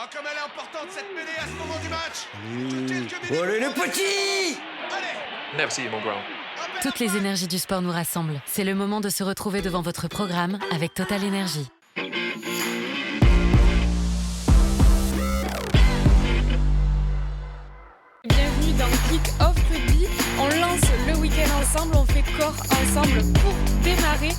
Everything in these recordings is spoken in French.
Oh, comme elle est importante cette mêlée à ce moment du match. Allez le petit. Allez. Never see you, mon grand. Toutes les énergies du sport nous rassemblent. C'est le moment de se retrouver devant votre programme avec Total Énergie. Bienvenue dans Kick-Off Rugby. On lance le week-end ensemble, on fait corps ensemble pour démarrer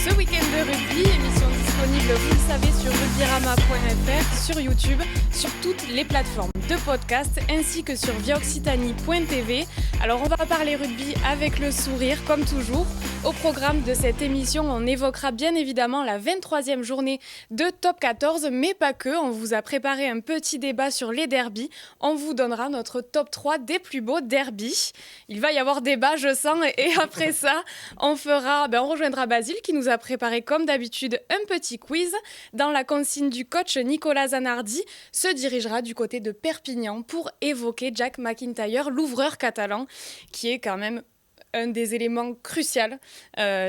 ce week-end de rugby. Émission disponible, vous le savez, sur rugbyrama.fr, sur YouTube, sur toutes les plateformes de podcast ainsi que sur viaoccitanie.tv. Alors on va parler rugby avec le sourire comme toujours. Au programme de cette émission, on évoquera bien évidemment la 23e journée de Top 14, mais pas que. On vous a préparé un petit débat sur les derbies. On vous donnera notre top 3 des plus beaux derbies. Il va y avoir débat, je sens, et après ça, on rejoindra Basile qui nous a préparé comme d'habitude un petit quiz. Dans la consigne du coach, Nicolas Zanardi se dirigera du côté de Perpignan pour évoquer Jack McIntyre, l'ouvreur catalan, qui est quand même un des éléments cruciaux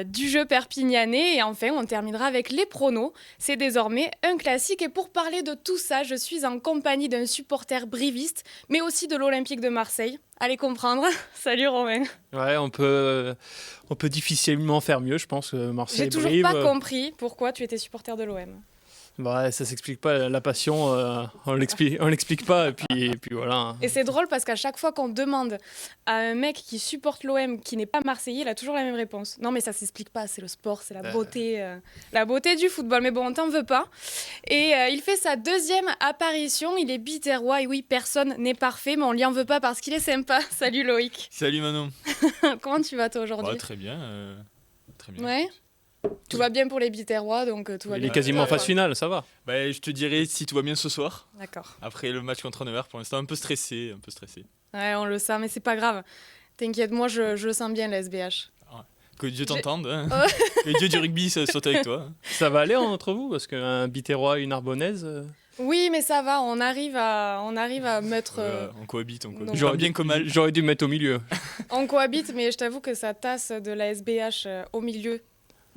du jeu perpignanais. Et enfin, on terminera avec les pronos. C'est désormais un classique. Et pour parler de tout ça, je suis en compagnie d'un supporter briviste, mais aussi de l'Olympique de Marseille. Allez comprendre. Salut Romain. Ouais, on peut difficilement faire mieux, je pense. Marseille, J'ai toujours Brive, pas compris pourquoi tu étais supporter de l'OM. Bah, ça s'explique pas, la passion, on l'explique pas, et puis voilà. Et c'est drôle parce qu'à chaque fois qu'on demande à un mec qui supporte l'OM, qui n'est pas marseillais, il a toujours la même réponse. Non mais ça s'explique pas, c'est le sport, c'est la beauté du football. Mais bon, on t'en veut pas. Et il fait sa deuxième apparition, il est biterrois, et oui, personne n'est parfait, mais on lui en veut pas parce qu'il est sympa. Salut Loïc. Salut Manon. Comment tu vas toi aujourd'hui ? Ouais, très bien. Très bien. Ouais. Tout va bien pour les biterrois, donc tout va bien. Il est quasiment en phase finale, ça va. Bah, je te dirai si tout va bien ce soir. D'accord. Après le match contre Nevers, pour l'instant un peu stressé. Ouais, on le sent, mais c'est pas grave. T'inquiète, moi je le sens bien, la SBH. Que Dieu t'entende. Hein. Que Dieu du rugby soit avec toi. Ça va aller entre vous, parce qu'un Biterrois et une Arbonnaise... Oui, mais ça va, on arrive à mettre... On cohabite. Donc, J'aurais dû me mettre au milieu. On cohabite, mais je t'avoue que sa tasse de la SBH au milieu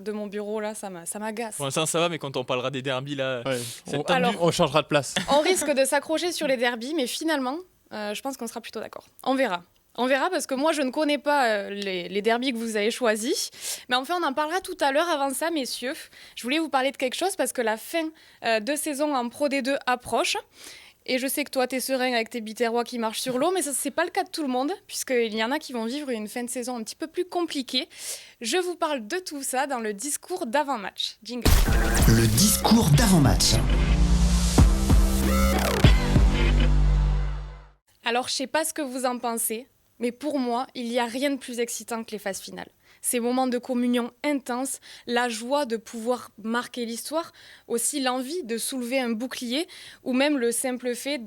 de mon bureau, là, ça m'agace. Pour l'instant ça va, mais quand on parlera des derbies, là, Ouais. Alors, On changera de place. On risque de s'accrocher sur les derbies, mais finalement, je pense qu'on sera plutôt d'accord. On verra. On verra parce que moi, je ne connais pas les derbies que vous avez choisis. Mais enfin, on en parlera tout à l'heure. Avant ça, messieurs, je voulais vous parler de quelque chose parce que la fin de saison en Pro D2 approche. Et je sais que toi, t'es serein avec tes biterrois qui marchent sur l'eau, mais ça, c'est pas le cas de tout le monde, puisqu'il y en a qui vont vivre une fin de saison un petit peu plus compliquée. Je vous parle de tout ça dans le discours d'avant-match. Jingle. Le discours d'avant-match. Alors, je sais pas ce que vous en pensez, mais pour moi, il n'y a rien de plus excitant que les phases finales. Ces moments de communion intense, la joie de pouvoir marquer l'histoire, aussi l'envie de soulever un bouclier, ou même le simple fait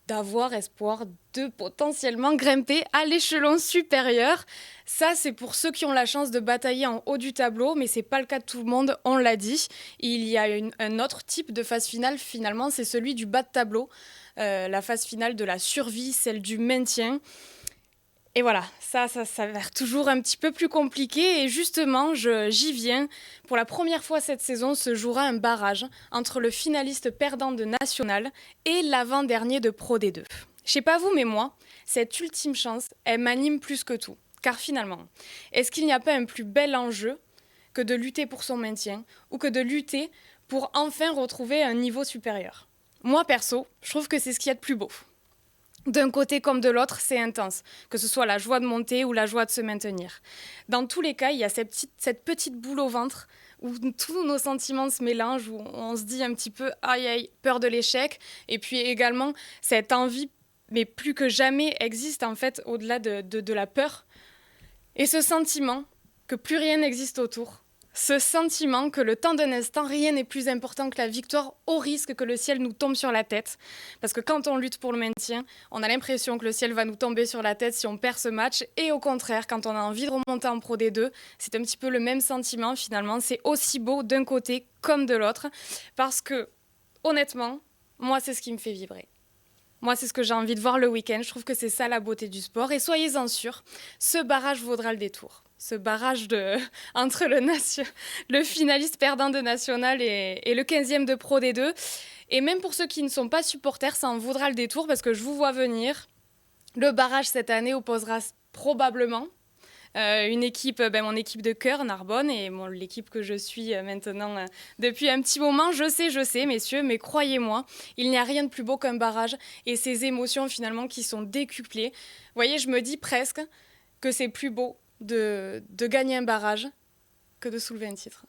d'avoir espoir de potentiellement grimper à l'échelon supérieur. Ça, c'est pour ceux qui ont la chance de batailler en haut du tableau, mais c'est pas le cas de tout le monde, on l'a dit. Il y a un autre type de phase finale, finalement, c'est celui du bas de tableau. La phase finale de la survie, celle du maintien. Et voilà, ça s'avère toujours un petit peu plus compliqué. Et justement, j'y viens. Pour la première fois cette saison, se jouera un barrage entre le finaliste perdant de National et l'avant-dernier de Pro D2. Je sais pas vous, mais moi, cette ultime chance, elle m'anime plus que tout. Car finalement, est-ce qu'il n'y a pas un plus bel enjeu que de lutter pour son maintien ou que de lutter pour enfin retrouver un niveau supérieur ? Moi, perso, je trouve que c'est ce qu'il y a de plus beau. D'un côté comme de l'autre, c'est intense, que ce soit la joie de monter ou la joie de se maintenir. Dans tous les cas, il y a cette petite boule au ventre où tous nos sentiments se mélangent, où on se dit un petit peu « aïe aïe », peur de l'échec, et puis également cette envie, mais plus que jamais, existe en fait au-delà de la peur. Et ce sentiment que plus rien n'existe autour. Ce sentiment que le temps d'un instant, rien n'est plus important que la victoire au risque que le ciel nous tombe sur la tête. Parce que quand on lutte pour le maintien, on a l'impression que le ciel va nous tomber sur la tête si on perd ce match. Et au contraire, quand on a envie de remonter en Pro D2, c'est un petit peu le même sentiment finalement. C'est aussi beau d'un côté comme de l'autre. Parce que, honnêtement, moi, c'est ce qui me fait vibrer. Moi, c'est ce que j'ai envie de voir le week-end. Je trouve que c'est ça la beauté du sport. Et soyez-en sûrs, ce barrage vaudra le détour. Ce barrage entre le finaliste perdant de National et le 15e de Pro D2. Et même pour ceux qui ne sont pas supporters, ça en vaudra le détour parce que je vous vois venir. Le barrage cette année opposera probablement mon équipe de cœur, Narbonne, et l'équipe que je suis maintenant depuis un petit moment. Je sais, messieurs, mais croyez-moi, il n'y a rien de plus beau qu'un barrage et ces émotions finalement qui sont décuplées. Vous voyez, je me dis presque que c'est plus beau de gagner un barrage que de soulever un titre.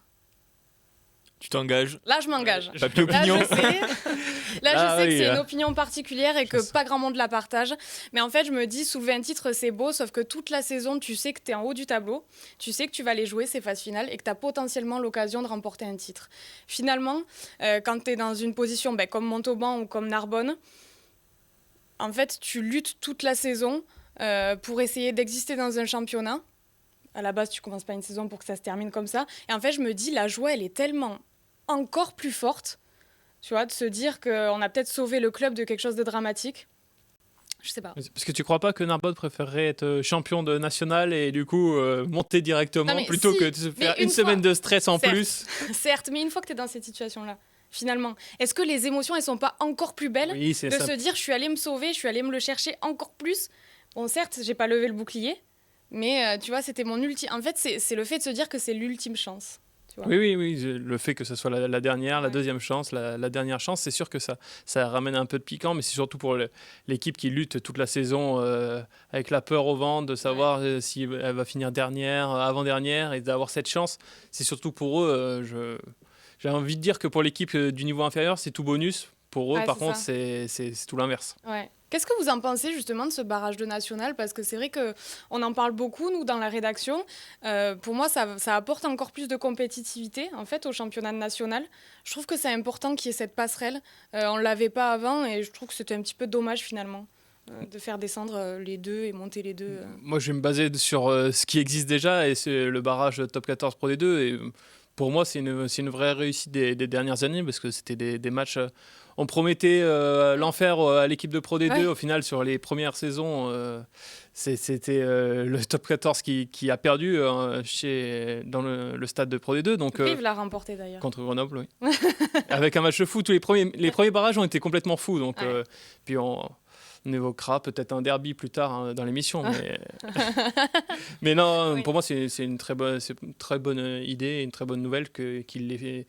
Tu t'engages. Là, je m'engage. Papier opinion. Là, je sais que c'est une opinion particulière et que pas grand monde la partage. Mais en fait, je me dis, soulever un titre, c'est beau, sauf que toute la saison, tu sais que tu es en haut du tableau, tu sais que tu vas aller jouer ces phases finales et que tu as potentiellement l'occasion de remporter un titre. Finalement, quand tu es dans une position comme Montauban ou comme Narbonne, en fait, tu luttes toute la saison pour essayer d'exister dans un championnat. À la base, tu commences pas une saison pour que ça se termine comme ça. Et en fait, je me dis, la joie, elle est tellement encore plus forte, tu vois, de se dire qu'on a peut-être sauvé le club de quelque chose de dramatique. Je sais pas. Parce que tu crois pas que Narbonne préférerait être champion de national et du coup monter directement plutôt que de se faire une semaine de stress en plus. Certes, mais une fois que tu es dans cette situation-là, finalement, est-ce que les émotions, elles sont pas encore plus belles de se dire, je suis allé me sauver, je suis allé me le chercher encore plus. Bon, certes, j'ai pas levé le bouclier, mais tu vois, c'était mon ultime. En fait, c'est le fait de se dire que c'est l'ultime chance. Oui, le fait que ce soit la dernière, la deuxième chance, la dernière chance, c'est sûr que ça ramène un peu de piquant, mais c'est surtout pour l'équipe qui lutte toute la saison avec la peur au ventre, de savoir si elle va finir dernière, avant-dernière, et d'avoir cette chance. C'est surtout pour eux, j'ai envie de dire que pour l'équipe du niveau inférieur, c'est tout bonus. Pour eux, par contre, c'est tout l'inverse. Ouais. Qu'est-ce que vous en pensez justement de ce barrage de national ? Parce que c'est vrai qu'on en parle beaucoup, nous, dans la rédaction. Pour moi, ça apporte encore plus de compétitivité, en fait, au championnat national. Je trouve que c'est important qu'il y ait cette passerelle. On ne l'avait pas avant et je trouve que c'était un petit peu dommage, finalement, de faire descendre les deux et monter les deux. Moi, je vais me baser sur ce qui existe déjà et c'est le barrage Top 14 Pro D2. Et pour moi, c'est une vraie réussite des dernières années parce que c'était des matchs... On promettait l'enfer à l'équipe de Pro D2. Ouais. Au final, sur les premières saisons, c'était le Top 14 qui a perdu dans le stade de Pro D2. Donc, Brive l'a remporté d'ailleurs. Contre Grenoble, oui. Avec un match fou. Les premiers barrages ont été complètement fous. Donc, puis on évoquera peut-être un derby plus tard dans l'émission. Mais non, pour moi, c'est une très bonne idée et une très bonne nouvelle qu'il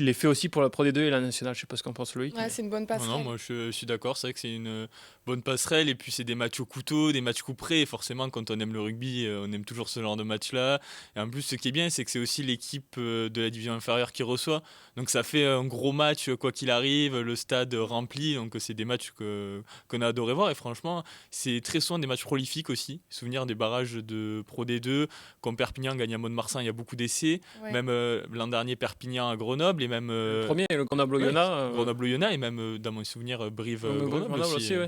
l'ait fait aussi pour la Pro D2 et la nationale. Je ne sais pas ce qu'en pense Loïc. Ouais, c'est une bonne passerelle. Non, moi je suis d'accord, c'est vrai que c'est une bonne passerelle et puis c'est des matchs au couteau, des matchs couperés. Et forcément, quand on aime le rugby, on aime toujours ce genre de match-là. Et en plus, ce qui est bien, c'est que c'est aussi l'équipe de la division inférieure qui reçoit. Donc ça fait un gros match, quoi qu'il arrive, le stade rempli. Donc c'est des matchs qu'on a adoré voir. Et franchement, c'est très souvent des matchs prolifiques aussi. Souvenir des barrages de Pro D2, comme Perpignan gagne à Mont-de-Marsan, il y a beaucoup d'essais. Ouais. Même l'an dernier, Perpignan à Grenoble. Et même, le premier, le Grenoble-Oyonnax. Grenoble-Oyonnax et même dans mon souvenir, Brive-Grenoble aussi. Ouais.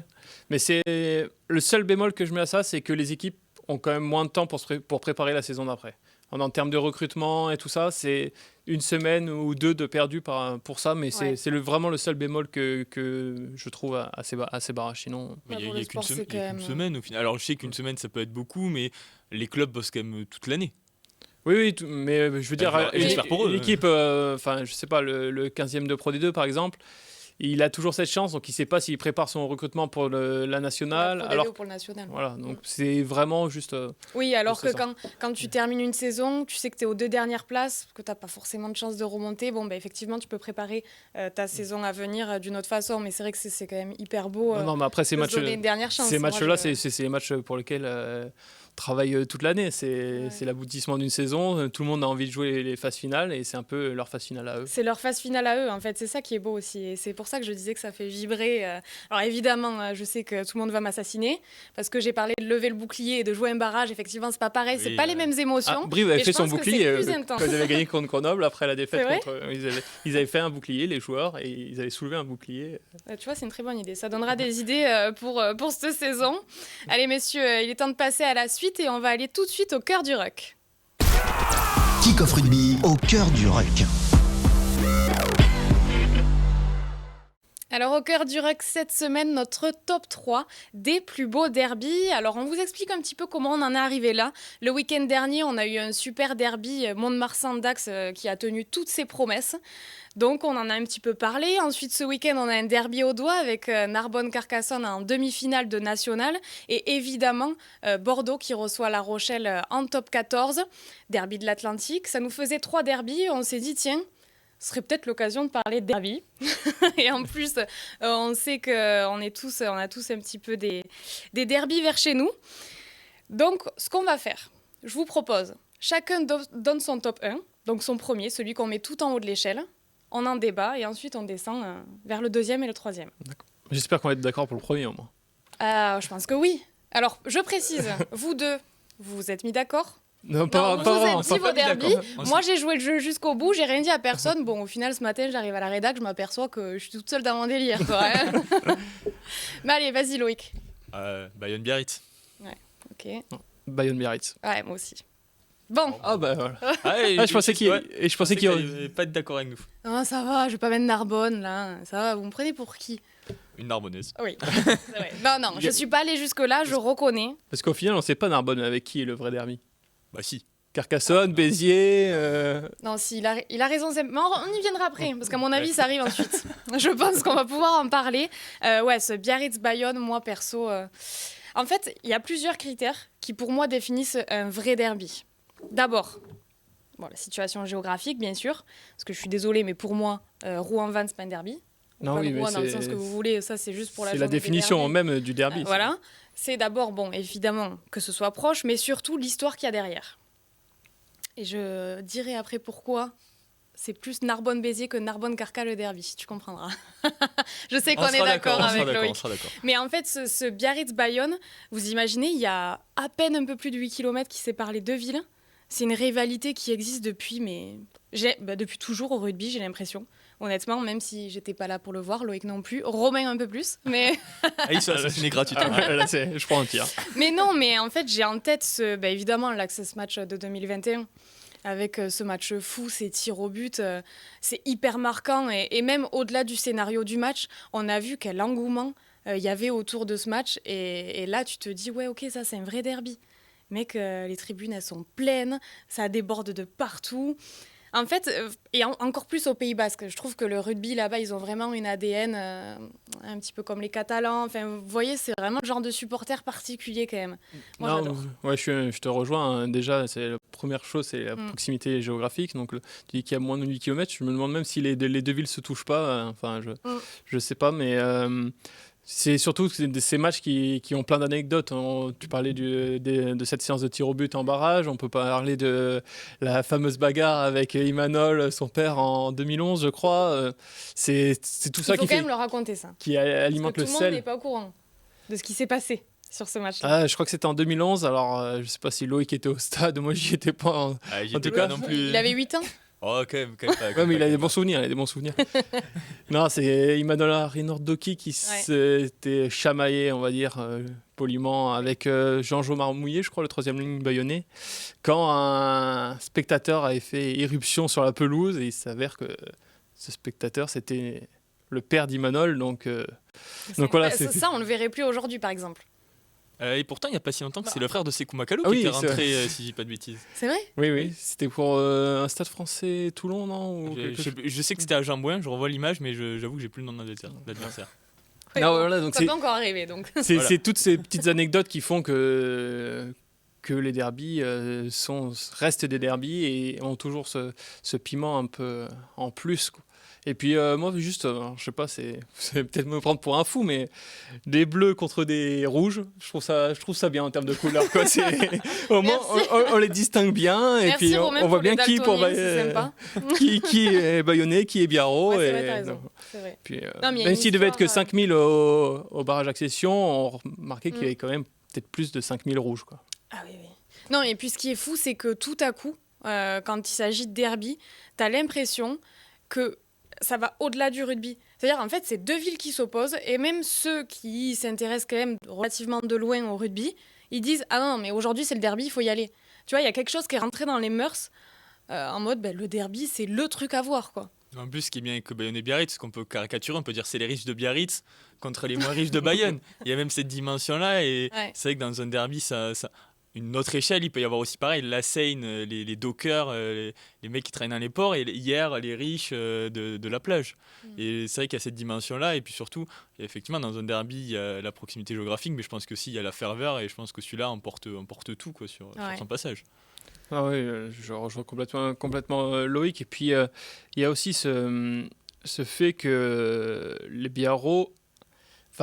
Mais c'est le seul bémol que je mets à ça, c'est que les équipes ont quand même moins de temps pour préparer la saison d'après. En termes de recrutement et tout ça, c'est une semaine ou deux de perdu pour ça, mais c'est vraiment le seul bémol que je trouve à ces barrages. Sinon, il n'y a qu'une semaine au final. Alors je sais qu'une semaine ça peut être beaucoup, mais les clubs bossent quand même toute l'année. Oui, mais je veux dire, l'équipe, je sais pas, le 15e de Pro D2 par exemple, il a toujours cette chance, donc il ne sait pas s'il prépare son recrutement pour la nationale. Alors pour le national. Voilà, donc c'est vraiment juste. Oui, alors que quand tu termines une saison, tu sais que tu es aux 2 dernières places, que tu n'as pas forcément de chance de remonter. Bon, effectivement, tu peux préparer ta saison à venir d'une autre façon, mais c'est vrai que c'est quand même hyper beau. Non, mais après, ces matchs-là, c'est les matchs pour lesquels. Travaillent toute l'année, c'est l'aboutissement d'une saison, tout le monde a envie de jouer les phases finales et c'est un peu leur phase finale à eux. C'est leur phase finale à eux en fait, c'est ça qui est beau aussi et c'est pour ça que je disais que ça fait vibrer. Alors évidemment, je sais que tout le monde va m'assassiner parce que j'ai parlé de lever le bouclier et de jouer un barrage, effectivement c'est pas pareil, c'est pas les mêmes émotions. Brive avait fait son bouclier quand ils avaient gagné contre Grenoble après la défaite ils avaient fait un bouclier les joueurs et ils avaient soulevé un bouclier. Tu vois, c'est une très bonne idée, ça donnera des idées pour cette saison. Allez messieurs, il est temps de passer à la suite. Et on va aller tout de suite au cœur du ruck. Kick-off rugby au cœur du ruck. Alors au cœur du ruck cette semaine, notre top 3 des plus beaux derbys. Alors on vous explique un petit peu comment on en est arrivé là. Le week-end dernier, on a eu un super derby Mont-de-Marsan-Dax qui a tenu toutes ses promesses. Donc on en a un petit peu parlé. Ensuite ce week-end, on a un derby au doigt avec Narbonne-Carcassonne en demi-finale de national. Et évidemment Bordeaux qui reçoit La Rochelle en top 14. Derby de l'Atlantique. Ça nous faisait 3 derbys. On s'est dit tiens, ce serait peut-être l'occasion de parler de derby. Et en plus, on sait qu'on a tous un petit peu des derbys vers chez nous. Donc, ce qu'on va faire, je vous propose, chacun donne son top 1, donc son premier, celui qu'on met tout en haut de l'échelle. On en débat et ensuite on descend vers le deuxième et le troisième. J'espère qu'on va être d'accord pour le premier au moins. Je pense que oui. Alors, je précise, vous deux, vous vous êtes mis d'accord ? Non, Vous pas vraiment. êtes dit vos derbys. d'accord. Moi, j'ai joué le jeu jusqu'au bout. J'ai rien dit à personne. Bon, au final, ce matin, j'arrive à la rédac. Je m'aperçois que je suis toute seule dans mon délire. Quoi, hein. Mais allez, vas-y, Loïc. Bayonne-Biarritz. Ok. Bayonne-Biarritz. Ouais, moi aussi. Bon. Ah bah voilà. Je pensais qu'il y aurait... n'allait pas être d'accord avec nous. Non, ça va. Je vais pas mettre Narbonne, là. Ça va. Vous me prenez pour qui ? Une Narbonnaise. Oui. C'est vrai. Non, je suis pas allée jusque-là. Je reconnais. Parce qu'au final, on sait pas Narbonne avec qui est le vrai derby. Bah si. Carcassonne, Béziers... Non, si, il a raison. Mais on y viendra après. Parce qu'à mon avis, ça arrive ensuite. Je pense qu'on va pouvoir en parler. Ouais, ce Biarritz-Bayonne, moi, perso... En fait, il y a plusieurs critères qui, pour moi, définissent un vrai derby. D'abord, la situation géographique, bien sûr. Parce que je suis désolée, mais pour moi, Rouen-Vannes, c'est pas un derby. Non, Pas oui, de mais Rouen dans le c'est... sens que vous voulez. Ça, c'est juste pour la C'est journée la des définition derbys. même du derby. ça. Voilà. C'est d'abord, évidemment, que ce soit proche, mais surtout l'histoire qu'il y a derrière. Et je dirai après pourquoi c'est plus Narbonne-Béziers que Narbonne-Carca le derby, tu comprendras. Je sais qu'on est d'accord avec Loïc. On sera d'accord. Mais en fait, ce Biarritz-Bayonne, vous imaginez, il y a à peine un peu plus de 8 km qui séparent les deux villes. C'est une rivalité qui existe depuis toujours au rugby, j'ai l'impression. Honnêtement, même si j'étais pas là pour le voir, Loïc non plus, Romain un peu plus, mais... Il se fait assassiner gratuitement. Ah ouais, là, je prends un tir. Mais non, mais en fait, j'ai en tête évidemment l'Access Match de 2021 avec ce match fou, ces tirs au but, c'est hyper marquant et même au-delà du scénario du match, on a vu quel engouement il y avait autour de ce match et là, tu te dis, ouais, ok, ça c'est un vrai derby. Mec, les tribunes, elles sont pleines, ça déborde de partout. En fait, et encore plus au Pays Basque, je trouve que le rugby là-bas, ils ont vraiment une ADN un petit peu comme les Catalans. Enfin, vous voyez, c'est vraiment le genre de supporter particulier quand même. Moi, Non, j'adore. ouais, je te rejoins. Hein. Déjà, c'est la première chose, c'est la proximité géographique. Donc, tu dis qu'il y a moins de 8 km. Je me demande même si les deux villes se touchent pas. Enfin, je sais pas, mais c'est surtout ces matchs qui ont plein d'anecdotes. Tu parlais de cette séance de tir au but en barrage. On peut parler de la fameuse bagarre avec Imanol, son père, en 2011, je crois. C'est tout ça Il faut quand même le raconter, ça. qui Parce alimente que le tout le monde n'est sel. pas au courant de ce qui s'est passé sur ce match-là. Ah, je crois que c'était en 2011. Alors, je sais pas si Loïc était au stade. Moi, j'y étais pas. Ah, En j'étais tout pas cas, non plus. Il avait 8 ans. Oh, quand même pas. Ouais, mais il a des bons souvenirs. Non, c'est Imanola Rinordoki qui s'était chamaillé, on va dire, poliment, avec Jean-Jo Marmouillet, je crois, le troisième ligne bayonnais, quand un spectateur avait fait irruption sur la pelouse, et il s'avère que ce spectateur, c'était le père d'Imanol. Donc voilà, Ça, on le verrait plus aujourd'hui, par exemple. Et pourtant, il n'y a pas si longtemps que c'est le frère de Sekou Makalo Ah qui oui, était c'est rentré, si je dis pas de bêtises. C'est vrai ? Oui, c'était pour un stade français Toulon, non ou Je sais que c'était à Jambouin, je revois l'image, mais j'avoue que j'ai plus le nom de l'adversaire. Non, voilà, donc Ça peut encore arriver, donc. c'est toutes ces petites anecdotes qui font que les derbys restent des derbys et ont toujours ce piment un peu en plus, quoi. Et puis moi, juste, je sais pas, c'est peut-être me prendre pour un fou, mais des bleus contre des rouges, je trouve ça bien en termes de couleur, quoi. Au moins, on les distingue bien, et Merci, puis Romain, on voit pour les bien qui daltoniens, c'est sympa. qui est bayonnais, qui est biarro. Ouais, c'est vrai, et t'as raison. C'est vrai. puis, Non, mais il y a même une s'il devait être que histoire, 5000 au barrage accession, on remarquait qu'il y avait quand même peut-être plus de 5000 rouges, quoi. Ah oui. Non, et puis ce qui est fou, c'est que tout à coup, quand il s'agit de derby, t'as l'impression que ça va au-delà du rugby. C'est-à-dire, en fait, c'est deux villes qui s'opposent, et même ceux qui s'intéressent quand même relativement de loin au rugby, ils disent « Ah non, mais aujourd'hui, c'est le derby, il faut y aller. » Tu vois, il y a quelque chose qui est rentré dans les mœurs, en mode, le derby, c'est le truc à voir, quoi. En plus, ce qui est bien avec Bayonne et Biarritz, qu'on peut caricaturer, on peut dire c'est les riches de Biarritz contre les moins riches de Bayonne. Il y a même cette dimension-là, et Ouais. c'est vrai que dans un derby, une autre échelle, il peut y avoir aussi pareil, la Seine, les dockers, les mecs qui traînent dans les ports, et hier, les riches de la plage. Et c'est vrai qu'il y a cette dimension-là, et puis surtout, effectivement, dans un derby, il y a la proximité géographique, mais je pense qu'aussi il y a la ferveur, et je pense que celui-là emporte tout quoi, sur son passage. Ah oui, je rejoins complètement Loïc. Et puis, il y a aussi ce fait que les Biarros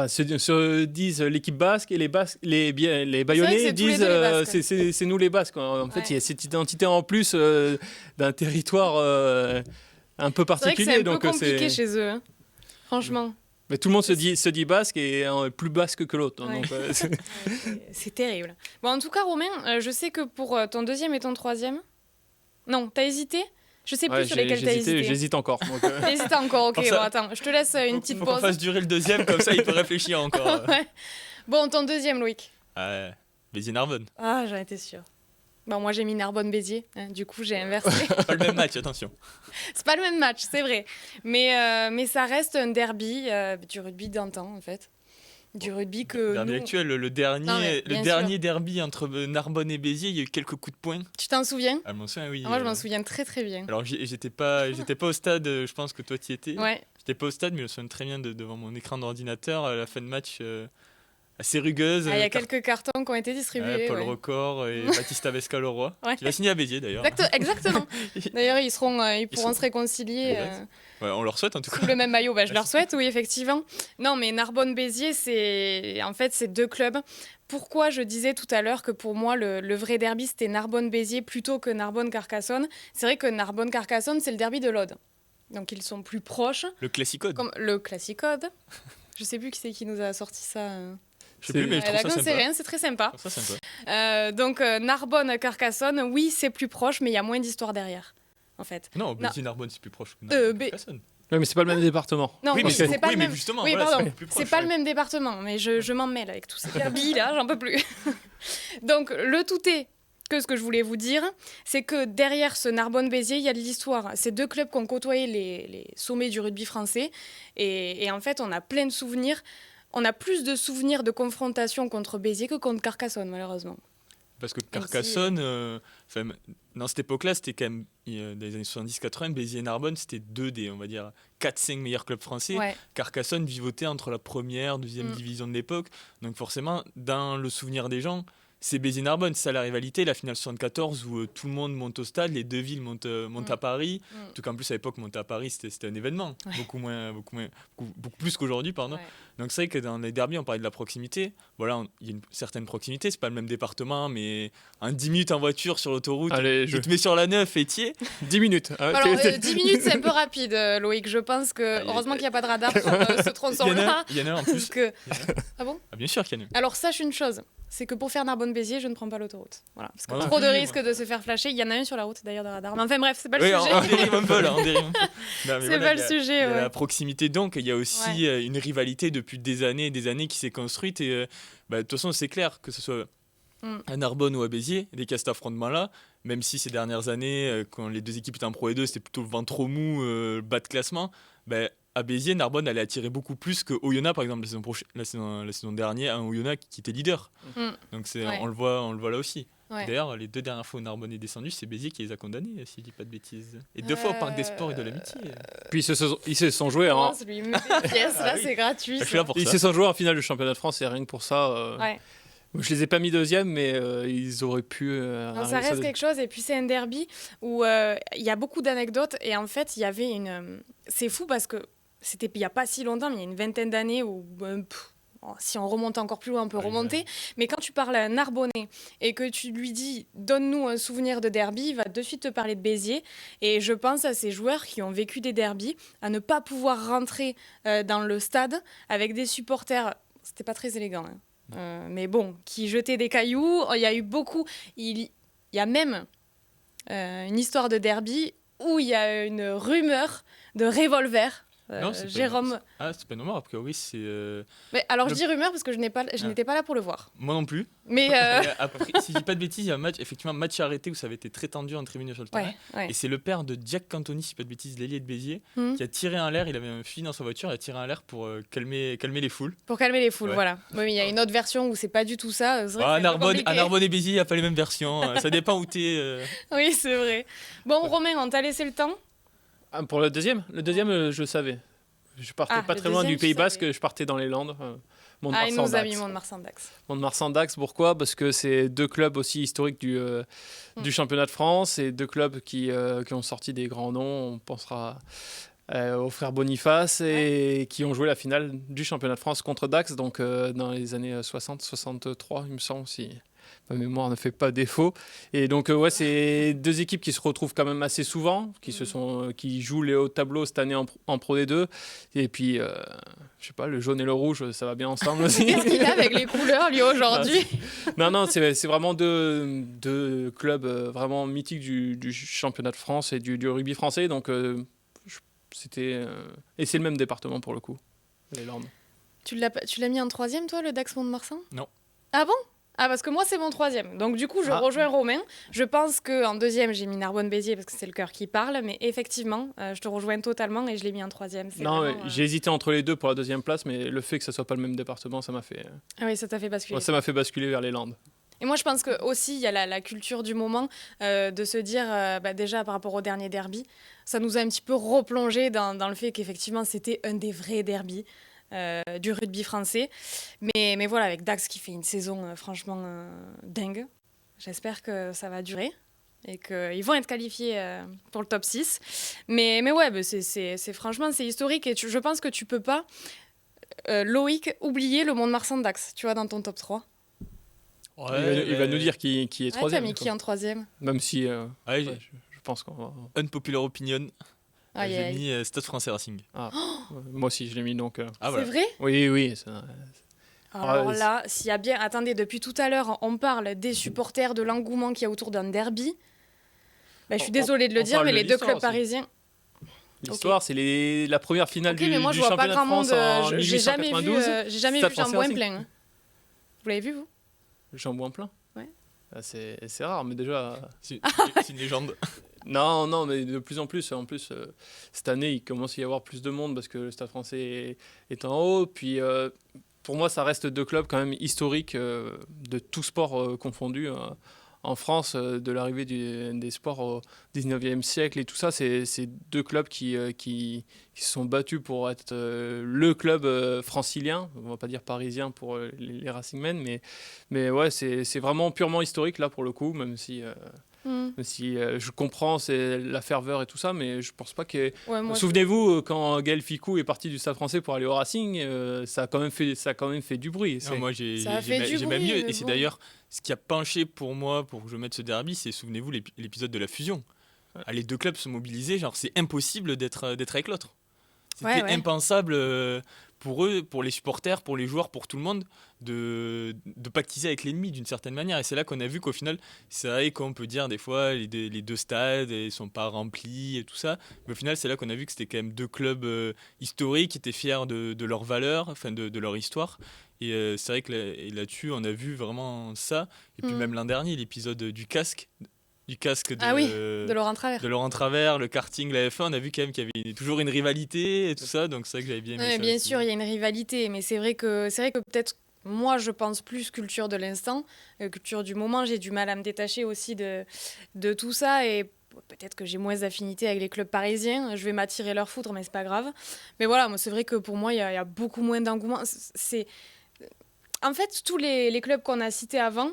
se disent l'équipe basque, et les Bayonnais c'est tous les disent deux les Basques. c'est nous les Basques. En fait, Ouais. il y a cette identité en plus d'un territoire un peu C'est vrai que particulier. c'est un peu Donc, compliqué chez eux, hein. Franchement. mais tout le monde se dit basque et plus basque que l'autre. Ouais. Donc, C'est terrible. Bon, en tout cas, Romain, je sais que pour ton deuxième et ton troisième... Non, t'as hésité? Je sais plus ouais, sur lesquels t'as hésité. j'hésite encore. Donc, T'hésites encore, ok. Pour ça- Bon, attends, je te laisse une petite Faut qu'on pause. fasse durer le deuxième, comme ça il peut réfléchir encore. Ouais. Bon, ton deuxième, Loïc. Béziers-Narbonne. Ah, j'en étais sûre. Bon, moi, j'ai mis Narbonne-Béziers. Hein, du coup, j'ai inversé. Pas le même match, attention. C'est pas le même match, c'est vrai. Mais ça reste un derby du rugby d'antan, en fait. Du rugby que Derby nous... actuel, le Non, mais dernier, bien dernier derby entre Narbonne et Béziers, il y a eu quelques coups de poing. Tu t'en souviens? Ah, je m'en souviens, oui. Moi, je m'en souviens très, très bien. Alors, j'étais pas au stade, je pense que toi, tu y étais. Ouais. J'étais pas au stade, mais je me souviens très bien devant mon écran d'ordinateur, à la fin de match assez rugueuse. Ah, il y a quelques cartons qui ont été distribués. Paul ouais. Record et Baptiste Avesca-Leroy. Ouais. Il a signé à Béziers, d'ailleurs. Exactement. D'ailleurs, ils pourront sont- se réconcilier Exact. Ouais, on leur souhaite, en tout cas. sous le même maillot. Bah, je leur souhaite, oui, effectivement. Non, mais Narbonne-Béziers, c'est deux clubs. Pourquoi je disais tout à l'heure que pour moi, le vrai derby, c'était Narbonne-Béziers plutôt que Narbonne-Carcassonne. C'est vrai que Narbonne-Carcassonne, c'est le derby de l'Aude. Donc, ils sont plus proches. Le classicode. Comme le Classicode. Je sais plus qui c'est qui nous a sorti ça. Je sais plus, mais je trouve ça D'accord, c'est sympa. rien, c'est très sympa. Je trouve ça sympa. Donc, Narbonne-Carcassonne, oui, c'est plus proche, mais il y a moins d'histoire derrière, en fait. Non, Béziers-Narbonne, c'est plus proche que Bé- Carcassonne. ouais, mais c'est pas le même département. Non, Oui, mais c'est pas le mais même. justement, Oui, voilà, pardon, c'est plus proche, c'est pas le ouais. même département, mais je m'en mêle avec tous ces derbys là, j'en peux plus. Donc le tout est que ce que je voulais vous dire, c'est que derrière ce Narbonne-Béziers, il y a de l'histoire. Ces deux clubs qui ont côtoyé les sommets du rugby français, et en fait, on a plein de souvenirs. On a plus de souvenirs de confrontation contre Béziers que contre Carcassonne, malheureusement. Parce que Même si, Carcassonne, dans cette époque-là, c'était quand même, dans les années 70-80, Béziers et Narbonne, c'était deux des, on va dire, 4-5 meilleurs clubs français. Ouais. Carcassonne vivotait entre la première, deuxième division de l'époque. Donc forcément, dans le souvenir des gens, c'est Béziers-Narbonne, c'est ça la rivalité, la finale 74 où tout le monde monte au stade, les deux villes montent à Paris. En tout cas, en plus, à l'époque, monter à Paris, c'était un événement, beaucoup plus qu'aujourd'hui, pardon. Ouais. Donc c'est vrai que dans les derbies, on parlait de la proximité. Voilà, il y a une certaine proximité, c'est pas le même département, mais en 10 minutes en voiture sur l'autoroute, Allez, tu te mets sur la 9 et t'y es. 10 minutes. Ah, Alors, 10 minutes, c'est un peu rapide, Loïc. Je pense que, heureusement qu'il n'y a pas de radar sur ce tronçon-là. Il y en a un en Parce plus. que... Ah bon? Ah, bien sûr qu'il y en a un. Alors, sache une chose, c'est que pour faire Narbonne-Béziers, je ne prends pas l'autoroute. Voilà, parce que Voilà. trop de Oui, risques de se faire flasher. Il y en a un sur la route d'ailleurs de radar. Mais enfin bref, c'est pas le Oui, sujet. on dérive un peu là, on dérive un peu. Non, mais C'est voilà, pas il y le a- sujet, Il y a ouais. la proximité, donc il y a aussi une rivalité depuis des années et des années qui s'est construite. Et de toute façon, c'est clair que ce soit à Narbonne ou à Béziers, dès qu'il y a cet affrontement-là, même si ces dernières années, quand les deux équipes étaient en Pro et 2, c'était plutôt le ventre mou, bas de classement, à Béziers, Narbonne allait attirer beaucoup plus que Oyonnax, par exemple, la saison dernière, un Oyonnax qui était leader. Mm. Donc Ouais. on le voit là aussi. Ouais. D'ailleurs, les deux dernières fois où Narbonne est descendu, c'est Béziers qui les a condamnés, si je dis pas de bêtises. Et 2 fois au Parc des Sports et de l'Amitié. Puis ils se sont joués en, Lui met des pièces, là, Ah oui. c'est gratuit. Je suis là pour ils ça. se sont joués en finale du championnat de France, et rien que pour ça. Ouais. Je les ai pas mis deuxième, mais ils auraient pu. Non, ça arriver reste quelque chose. Et puis, c'est un derby où il y a beaucoup d'anecdotes. Et en fait, il y avait une. C'est fou parce que c'était il n'y a pas si longtemps, mais il y a une vingtaine d'années où. Si on remonte encore plus loin, on peut remonter. Mais quand tu parles à un Narbonnais et que tu lui dis donne-nous un souvenir de derby, il va de suite te parler de Béziers. Et je pense à ces joueurs qui ont vécu des derbys, à ne pas pouvoir rentrer dans le stade avec des supporters. C'était pas très élégant, hein. Mais bon, qui jetaient des cailloux. Il y a eu beaucoup. Il y a même une histoire de derby où il y a une rumeur de revolver Non, c'est pas Jérôme. Ah, c'est pas une rumeur, après, oui, c'est. Mais alors, je Le- dis rumeur parce que je n'étais pas là pour le voir. Moi non plus. Mais. Et après, si je dis pas de bêtises, il y a un match, effectivement, match arrêté où ça avait été très tendu en tribune sur le terrain. Ouais. Et c'est le père de Jack Cantoni, si pas de bêtises, l'ailier de Béziers, qui a tiré un l'air. Il avait un fusil dans sa voiture, il a tiré un l'air pour calmer les foules. Pour calmer les foules, Ouais. voilà. Ouais, mais il y a une autre version où c'est pas du tout ça. C'est vrai que À c'est un peu compliqué. Narbonne et Béziers, il n'y a pas les mêmes versions. Ça dépend où t'es. Oui, c'est vrai. Bon, Romain, on t'a laissé le temps. Ah, pour le deuxième, je le savais. Je partais Ah, pas le très loin deuxième, du Pays tu Basque, savais. je partais dans les Landes. Ah, il Mont-de-Marsan, nous a mis Dax. Mont-de-Marsan-Dax. Mont-de-Marsan-Dax, pourquoi ? Parce que c'est deux clubs aussi historiques du championnat de France et deux clubs qui ont sorti des grands noms. On pensera aux frères Boniface et qui ont joué la finale du championnat de France contre Dax, donc dans les années 60-63, il me semble, si ma mémoire ne fait pas défaut. Et donc, c'est deux équipes qui se retrouvent quand même assez souvent, qui jouent les hauts tableaux cette année en Pro D2. Et puis, je sais pas, le jaune et le rouge, ça va bien ensemble aussi. Qu'est-ce qu'il a avec les couleurs, lui, aujourd'hui? Non, c'est vraiment deux clubs vraiment mythiques du championnat de France et du rugby français. Donc, et c'est le même département pour le coup, les Landes. Tu l'as mis en troisième, toi, le Dax Mont-de-Marsan? Non. Ah bon? Ah, parce que moi, c'est mon troisième. Donc, du coup, je rejoins Romain. Je pense qu'en deuxième, j'ai mis Narbonne-Béziers parce que c'est le cœur qui parle. Mais effectivement, je te rejoins totalement et je l'ai mis en troisième. Non, vraiment, j'ai hésité entre les deux pour la deuxième place, mais le fait que ça soit pas le même département, ça m'a fait, Ah oui, ça t'a fait basculer. ça m'a fait basculer vers les Landes. Et moi, je pense que aussi il y a la culture du moment de se dire, déjà par rapport au dernier derby, ça nous a un petit peu replongé dans le fait qu'effectivement, c'était un des vrais derbys du rugby français. Mais voilà, avec Dax qui fait une saison franchement dingue, j'espère que ça va durer et qu'ils vont être qualifiés pour le top 6. Mais ouais, franchement, c'est historique et je pense que tu peux pas, Loïc, oublier le Mont-de-Marsan-Dax, tu vois, dans ton top 3. Il va nous dire qui est Ouais, t'as troisième. mis qui en troisième? Même si Ouais, je pense qu'on va... Unpopular opinion. Aïe, J'ai aïe. mis Stade Français Racing. Moi aussi, je l'ai mis donc. Ah, C'est vrai? Oui. Alors Ouais, là, s'il y a bien... Attendez, depuis tout à l'heure, on parle des supporters, de l'engouement qu'il y a autour d'un derby. Je suis désolée de le on dire, parle mais de les deux l'histoire clubs aussi. parisiens... L'histoire, c'est la première finale Ok, mais moi, du je vois pas championnat grand de monde... France en J'ai jamais vu, 1892. j'ai jamais Stade vu Français Jean Bouin Racing. plein. Hein. Vous l'avez vu, vous? Jean Bouin plein. Ouais. Ah, c'est rare, mais déjà... C'est une légende. Non, mais de plus en plus. En plus, cette année, il commence à y avoir plus de monde parce que le Stade français est en haut. Puis, pour moi, ça reste deux clubs quand même historiques de tout sport confondu. En France, de l'arrivée des sports au 19e siècle et tout ça, c'est deux clubs qui se sont battus pour être le club francilien, on va pas dire parisien pour les Racingmen, mais ouais, c'est vraiment purement historique là pour le coup, même si je comprends c'est la ferveur et tout ça, mais je pense pas que... Ouais, moi, Souvenez-vous, quand Gaël Ficou est parti du Stade français pour aller au Racing, ça a quand même fait du bruit. Non, moi, Ça a fait du j'ai même bruit, mieux. mais Et c'est bon. d'ailleurs ce qui a penché pour moi pour que je mette ce derby, c'est, souvenez-vous, l'épisode de la fusion. Ah, les deux clubs se mobilisaient, genre c'est impossible d'être avec l'autre. C'était Ouais. impensable pour eux, pour les supporters, pour les joueurs, pour tout le monde, de pactiser avec l'ennemi d'une certaine manière. Et c'est là qu'on a vu qu'au final, c'est vrai qu'on peut dire des fois les deux stades ne sont pas remplis et tout ça. Mais au final, c'est là qu'on a vu que c'était quand même deux clubs historiques qui étaient fiers de leurs valeurs, enfin de leur histoire. Et c'est vrai que là-dessus, on a vu vraiment ça. Et puis même l'an dernier, l'épisode du casque de, Ah oui, de Laurent Travers. de Laurent Travers, le karting, la F1, on a vu quand même qu'il y avait toujours une rivalité et tout ça, donc c'est vrai que j'avais bien aimé Ouais, ça bien aussi. sûr, il y a une rivalité, mais c'est vrai que peut-être, moi, je pense plus culture de l'instant, culture du moment. J'ai du mal à me détacher aussi de tout ça et peut-être que j'ai moins d'affinité avec les clubs parisiens. Je vais m'attirer leur foudre, mais c'est pas grave. Mais voilà, moi, c'est vrai que pour moi, il y a beaucoup moins d'engouement. En fait, tous les clubs qu'on a cités avant,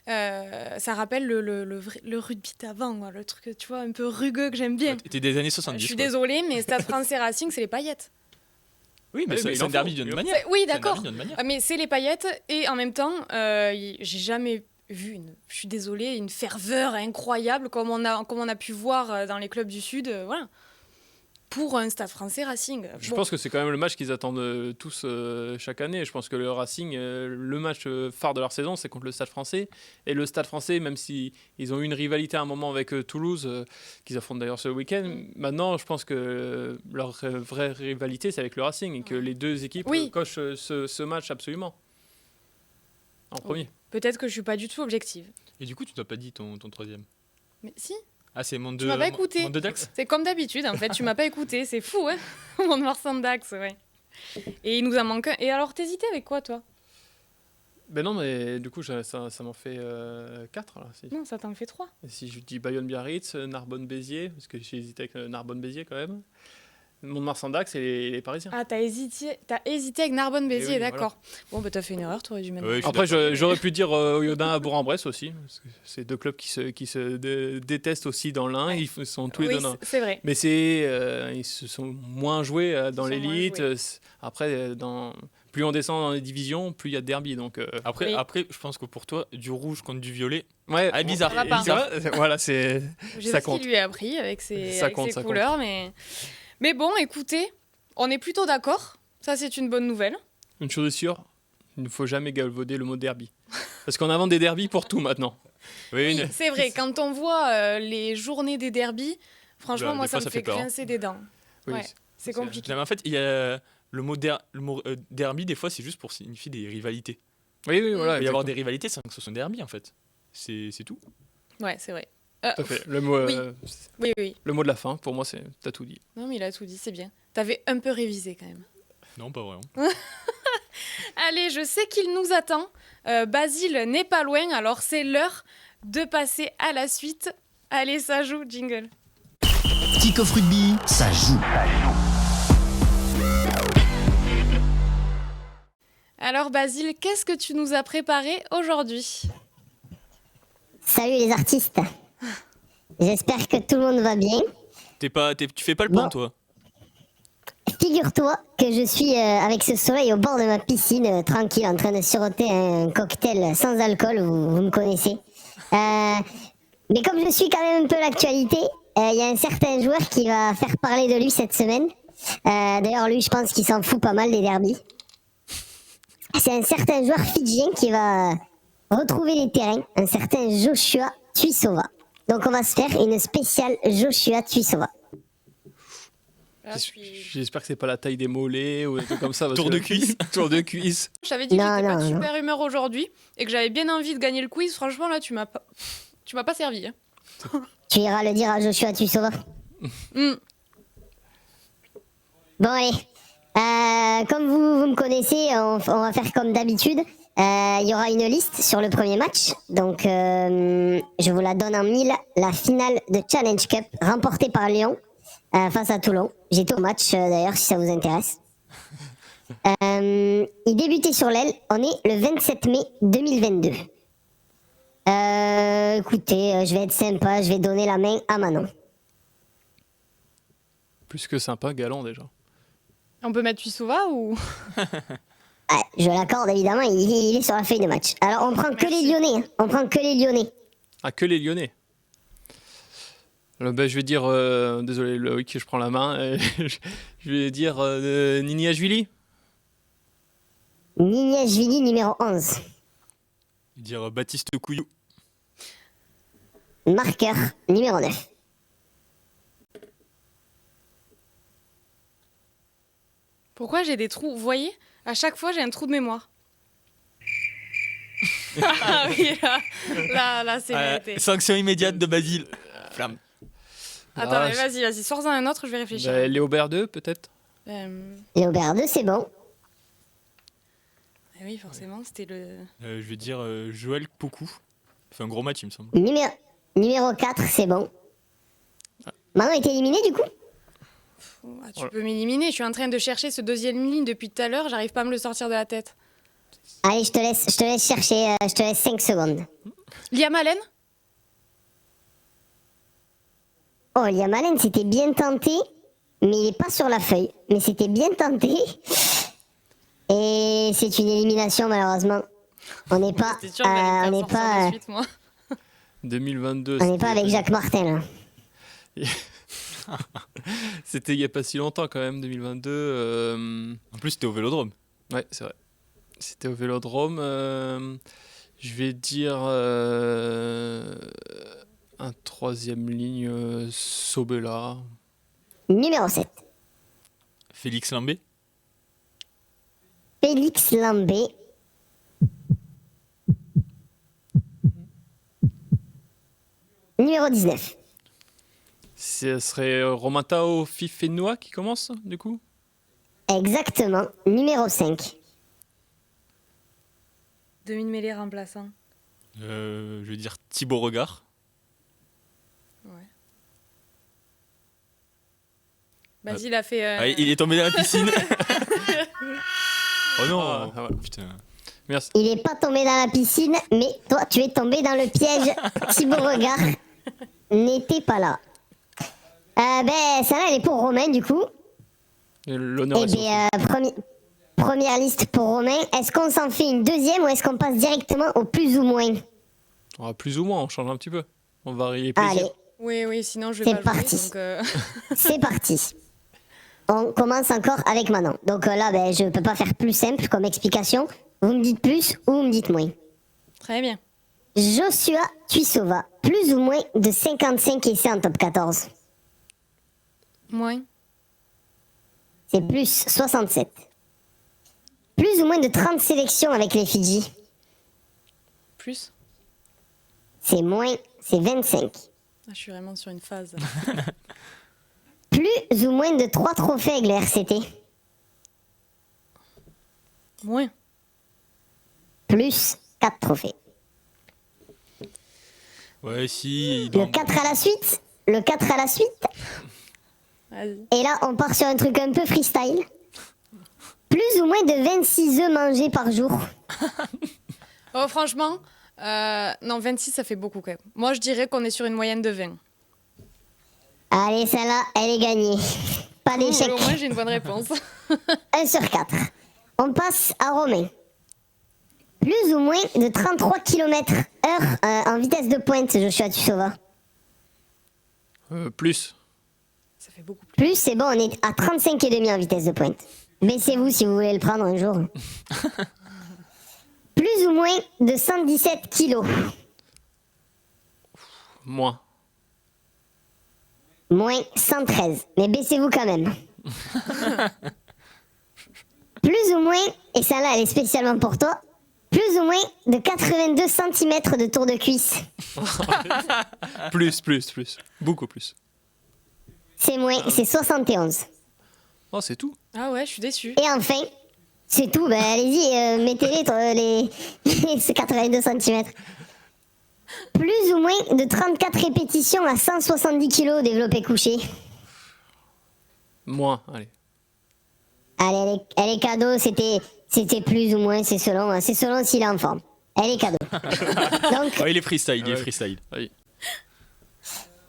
ça rappelle le rugby d'avant, quoi, le truc, tu vois, un peu rugueux que j'aime bien. T'es des années 70. Je suis quoi. désolée, mais Stade Français Racing, c'est les paillettes. Oui, mais Oui, mais c'est un il en derby faut. d'une Il en manière. Oui, C'est un d'accord. derby d'une manière. Mais c'est les paillettes et en même temps, j'ai jamais vu je suis désolée, une ferveur incroyable comme on a pu voir dans les clubs du Sud. Voilà. pour un Stade Français Racing. Je Bon, pense que c'est quand même le match qu'ils attendent tous chaque année. Je pense que le Racing, le match phare de leur saison, c'est contre le Stade Français. Et le Stade Français, même si ils ont eu une rivalité à un moment avec Toulouse, qu'ils affrontent d'ailleurs ce week-end, maintenant, je pense que leur vraie rivalité, c'est avec le Racing et que les deux équipes Oui. cochent ce match absolument. En premier. peut-être que je suis pas du tout objective. Et du coup, tu t'as pas dit ton troisième. Mais si, Ah, c'est Monde Tu m'as pas écouté. Monde de Dax. c'est comme d'habitude, en fait, tu m'as pas écouté, c'est fou, hein. Mon Marsan Dax, ouais. Et il nous en manque un. Et alors, t'hésitais avec quoi, toi? Ben non, mais du coup, ça m'en fait 4. Là, si. Non, ça t'en fait 3. Et si je dis Bayonne-Biarritz, Narbonne-Béziers, parce que j'ai hésité avec Narbonne-Béziers quand même. Mont-de-Marsan-Dax et les Parisiens. Ah, t'as hésité avec Narbonne-Béziers, Eh oui, d'accord. Bon, bah t'as fait une erreur, t'aurais dû mettre. Ouais, je suis Après, d'accord. j'aurais pu dire Oyonnax à Bourg-en-Bresse aussi. Parce que c'est deux clubs qui se détestent aussi dans l'un. Ils sont tous les Oui, deux dans. c'est vrai. Mais ils se sont moins joués dans Ils sont moins l'élite. joués. Après, plus on descend dans les divisions, plus il y a de derby. Donc, Après, Oui. après, je pense que pour toi, du rouge contre du violet, ouais, ah, bizarre. Ça va pas. bizarre. Voilà, c'est. J'ai Ça ce compte. qu'il lui a appris avec ses, Ça avec compte, ses ça couleurs, mais bon, écoutez, on est plutôt d'accord. Ça, c'est une bonne nouvelle. Une chose est sûre, il ne faut jamais galvauder le mot derby. Parce qu'on invente des derbys pour tout maintenant. oui, Oui, c'est vrai, quand on voit les journées des derbies, franchement, Bah, moi, des ça fois, me ça fait fait peur, hein. grincer des dents. Oui. Ouais. C'est compliqué. Non, mais en fait, il y a le mot, derby, des fois, c'est juste pour signifier des rivalités. Oui, oui, voilà. Il peut y avoir exactement. des rivalités sans que ce soit un derby, en fait. C'est tout. Ouais, c'est vrai. Tout à fait. Le mot, Oui. Oui, oui. le mot de la fin, pour moi, t'as tout dit. Non, mais il a tout dit, c'est bien. T'avais un peu révisé quand même. Non, pas vraiment. Allez, je sais qu'il nous attend. Basile n'est pas loin, alors c'est l'heure de passer à la suite. Allez, ça joue, jingle. Kick-off rugby, ça joue. Alors, Basile, qu'est-ce que tu nous as préparé aujourd'hui? Salut les artistes. J'espère que tout le monde va bien. Tu fais pas le pain, Bon. toi. Figure-toi que je suis avec ce soleil au bord de ma piscine, tranquille, en train de siroter un cocktail sans alcool, vous me connaissez. Mais comme je suis quand même un peu l'actualité, il y a un certain joueur qui va faire parler de lui cette semaine. D'ailleurs, lui, je pense qu'il s'en fout pas mal des derbies. C'est un certain joueur fidjien qui va retrouver les terrains, un certain Joshua Tuisova. Donc on va se faire une spéciale Joshua Tuisova. Là, J'espère que c'est pas la taille des mollets ou des trucs comme ça. parce Tour que- de cuisse. Tour de cuisse. Je t'avais dit que Non, j'étais pas de non, super humeur aujourd'hui et que j'avais bien envie de gagner le quiz. Franchement, là, tu m'as pas servi. Hein. Tu iras le dire à Joshua Tuisova. Hmm. Bon allez, comme vous me connaissez, on va faire comme d'habitude. Il y aura une liste sur le premier match. Donc je vous la donne en mille. La finale de Challenge Cup remportée par Lyon face à Toulon. J'étais au match d'ailleurs si ça vous intéresse. Il débutait sur l'aile. On est le 27 mai 2022. Écoutez, je vais être sympa. Je vais donner la main à Manon. Plus que sympa, galant déjà. On peut mettre Tuisova ou... Ah, je l'accorde évidemment, il est sur la feuille de match. Alors on prend que les Lyonnais, hein. On prend que les Lyonnais. Ah, que les Lyonnais. Ben, je vais dire, désolé Loïc, je prends la main. Je vais dire Niniashvili. Niniashvili numéro 11. Dire Baptiste Couillou. Marqueur numéro 9. Pourquoi j'ai des trous? Vous voyez, à chaque fois, j'ai un trou de mémoire. Ah oui, là, c'est mérité. Sanction immédiate de Basile. Flamme. Attends, Ah, mais vas-y, sors-en un autre, je vais réfléchir. Ben, Léobert 2, peut-être. Léobert 2, c'est bon. Oui, forcément, c'était le... Je vais dire Joël Pokou. Il fait un gros match, il me semble. Numéro 4, c'est bon. Manon est éliminé du coup? Ah, tu peux m'éliminer, je suis en train de chercher ce deuxième ligne depuis tout à l'heure, j'arrive pas à me le sortir de la tête. Allez, je te laisse chercher, je te laisse 5 secondes. Liam Allen? Oh, Liam Allen, c'était bien tenté, mais il est pas sur la feuille. Mais c'était bien tenté. Et c'est une élimination malheureusement. On n'est pas, J'étais sûre que j'allais on me n'est faire sortir pas, de suite, moi. 2022. on n'est pas avec Jacques Martin là. C'était il n'y a pas si longtemps quand même, 2022. En plus, c'était au Vélodrome. Ouais, c'est vrai. C'était au Vélodrome. Je vais dire un troisième ligne, Sobela. Numéro 7. Félix Lambé. Félix Lambé. Numéro 19. Ce serait Romantao Fifenoa qui commence, du coup. Exactement. Numéro 5. Demi-mêlée remplaçant. Je vais dire Thibaut Regard. Ouais. Basile a fait. Ah, il est tombé dans la piscine. Oh non. Ah, ouais. Putain. Merci. Il est pas tombé dans la piscine, mais toi, tu es tombé dans le piège. Thibaut Regard n'était pas là. Celle-là, elle est pour Romain, du coup. Et l'honneur est sauf. Première liste pour Romain. Est-ce qu'on s'en fait une deuxième ou est-ce qu'on passe directement au plus ou moins? Plus ou moins, on change un petit peu. On varie les plaisirs. Allez, Oui, sinon je C'est vais pas parti. jouer. Donc, c'est parti. On commence encore avec Manon. Donc là, je peux pas faire plus simple comme explication. Vous me dites plus ou vous me dites moins. Très bien. Joshua Tuisova, plus ou moins de 55 essais en top 14. Moins. C'est plus 67. Plus ou moins de 30 sélections avec les Fidji. Plus. C'est moins, c'est 25. Ah, je suis vraiment sur une phase. Plus ou moins de 3 trophées avec le RCT. Moins. Plus 4 trophées. Ouais, si. Le 4 à la suite. Le 4 à la suite. Vas-y. Et là, on part sur un truc un peu freestyle. Plus ou moins de 26 œufs mangés par jour. Oh, franchement, non, 26, ça fait beaucoup quand même. Moi, je dirais qu'on est sur une moyenne de 20. Allez, celle-là, elle est gagnée. Pas d'échec. Au moins, j'ai une bonne réponse. 1 sur 4. On passe à Romain. Plus ou moins de 33 km/h en vitesse de pointe, Joshua Tuisova. Plus. Ça fait beaucoup plus. Plus, c'est bon, on est à 35,5 en vitesse de pointe. Baissez-vous si vous voulez le prendre un jour. Plus ou moins de 117 kilos. Moins. Moins 113. Mais baissez-vous quand même. Plus ou moins, et celle-là elle est spécialement pour toi, plus ou moins de 82 cm de tour de cuisse. Plus. Beaucoup plus. C'est moins, c'est 71. Oh, c'est tout. Ah ouais, je suis déçue. Et enfin, c'est tout, allez-y, mettez-les les 82 cm. Plus ou moins de 34 répétitions à 170 kg développé couché. Moins, allez. Allez, elle est cadeau, c'était plus ou moins, c'est selon s'il est en forme. Elle est cadeau. Donc, Oh, il est freestyle, il est Ouais. freestyle. Oui.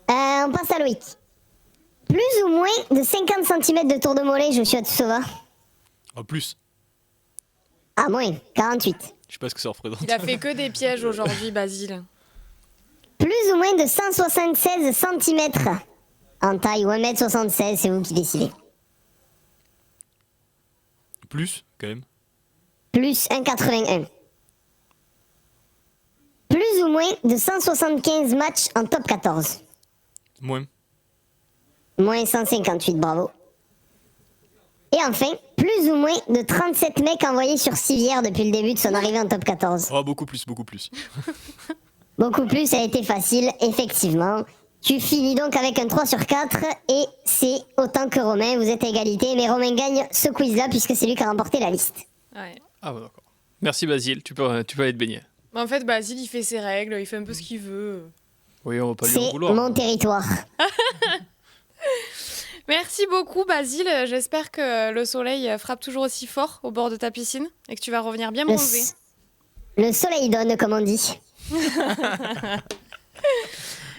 on passe à Loïc. Plus ou moins de 50 cm de tour de mollet, Joshua Tuisova. En plus, Ah, moins, 48. je sais pas ce que ça représente. Il a fait que des pièges aujourd'hui, Basile. Plus ou moins de 176 cm en taille, ou 1m76, c'est vous qui décidez. Plus, quand même. Plus 1,81. Plus ou moins de 175 matchs en top 14. Moins. Moins 158, bravo. Et enfin, plus ou moins de 37 mecs envoyés sur civière depuis le début de son arrivée en top 14. Oh, beaucoup plus, beaucoup plus. Beaucoup plus, ça a été facile, effectivement. Tu finis donc avec un 3 sur 4 et c'est autant que Romain, vous êtes à égalité, mais Romain gagne ce quiz-là puisque c'est lui qui a remporté la liste. Ouais. Ah, bah, d'accord. Merci, Basile. Tu peux aller te baigner. Mais en fait, Basile, il fait ses règles, il fait un peu ce qu'il veut. Oui, on va pas lui en C'est vouloir. mon territoire. Merci beaucoup, Basile. J'espère que le soleil frappe toujours aussi fort au bord de ta piscine et que tu vas revenir bien Le, bronzé. s- le soleil donne, comme on dit.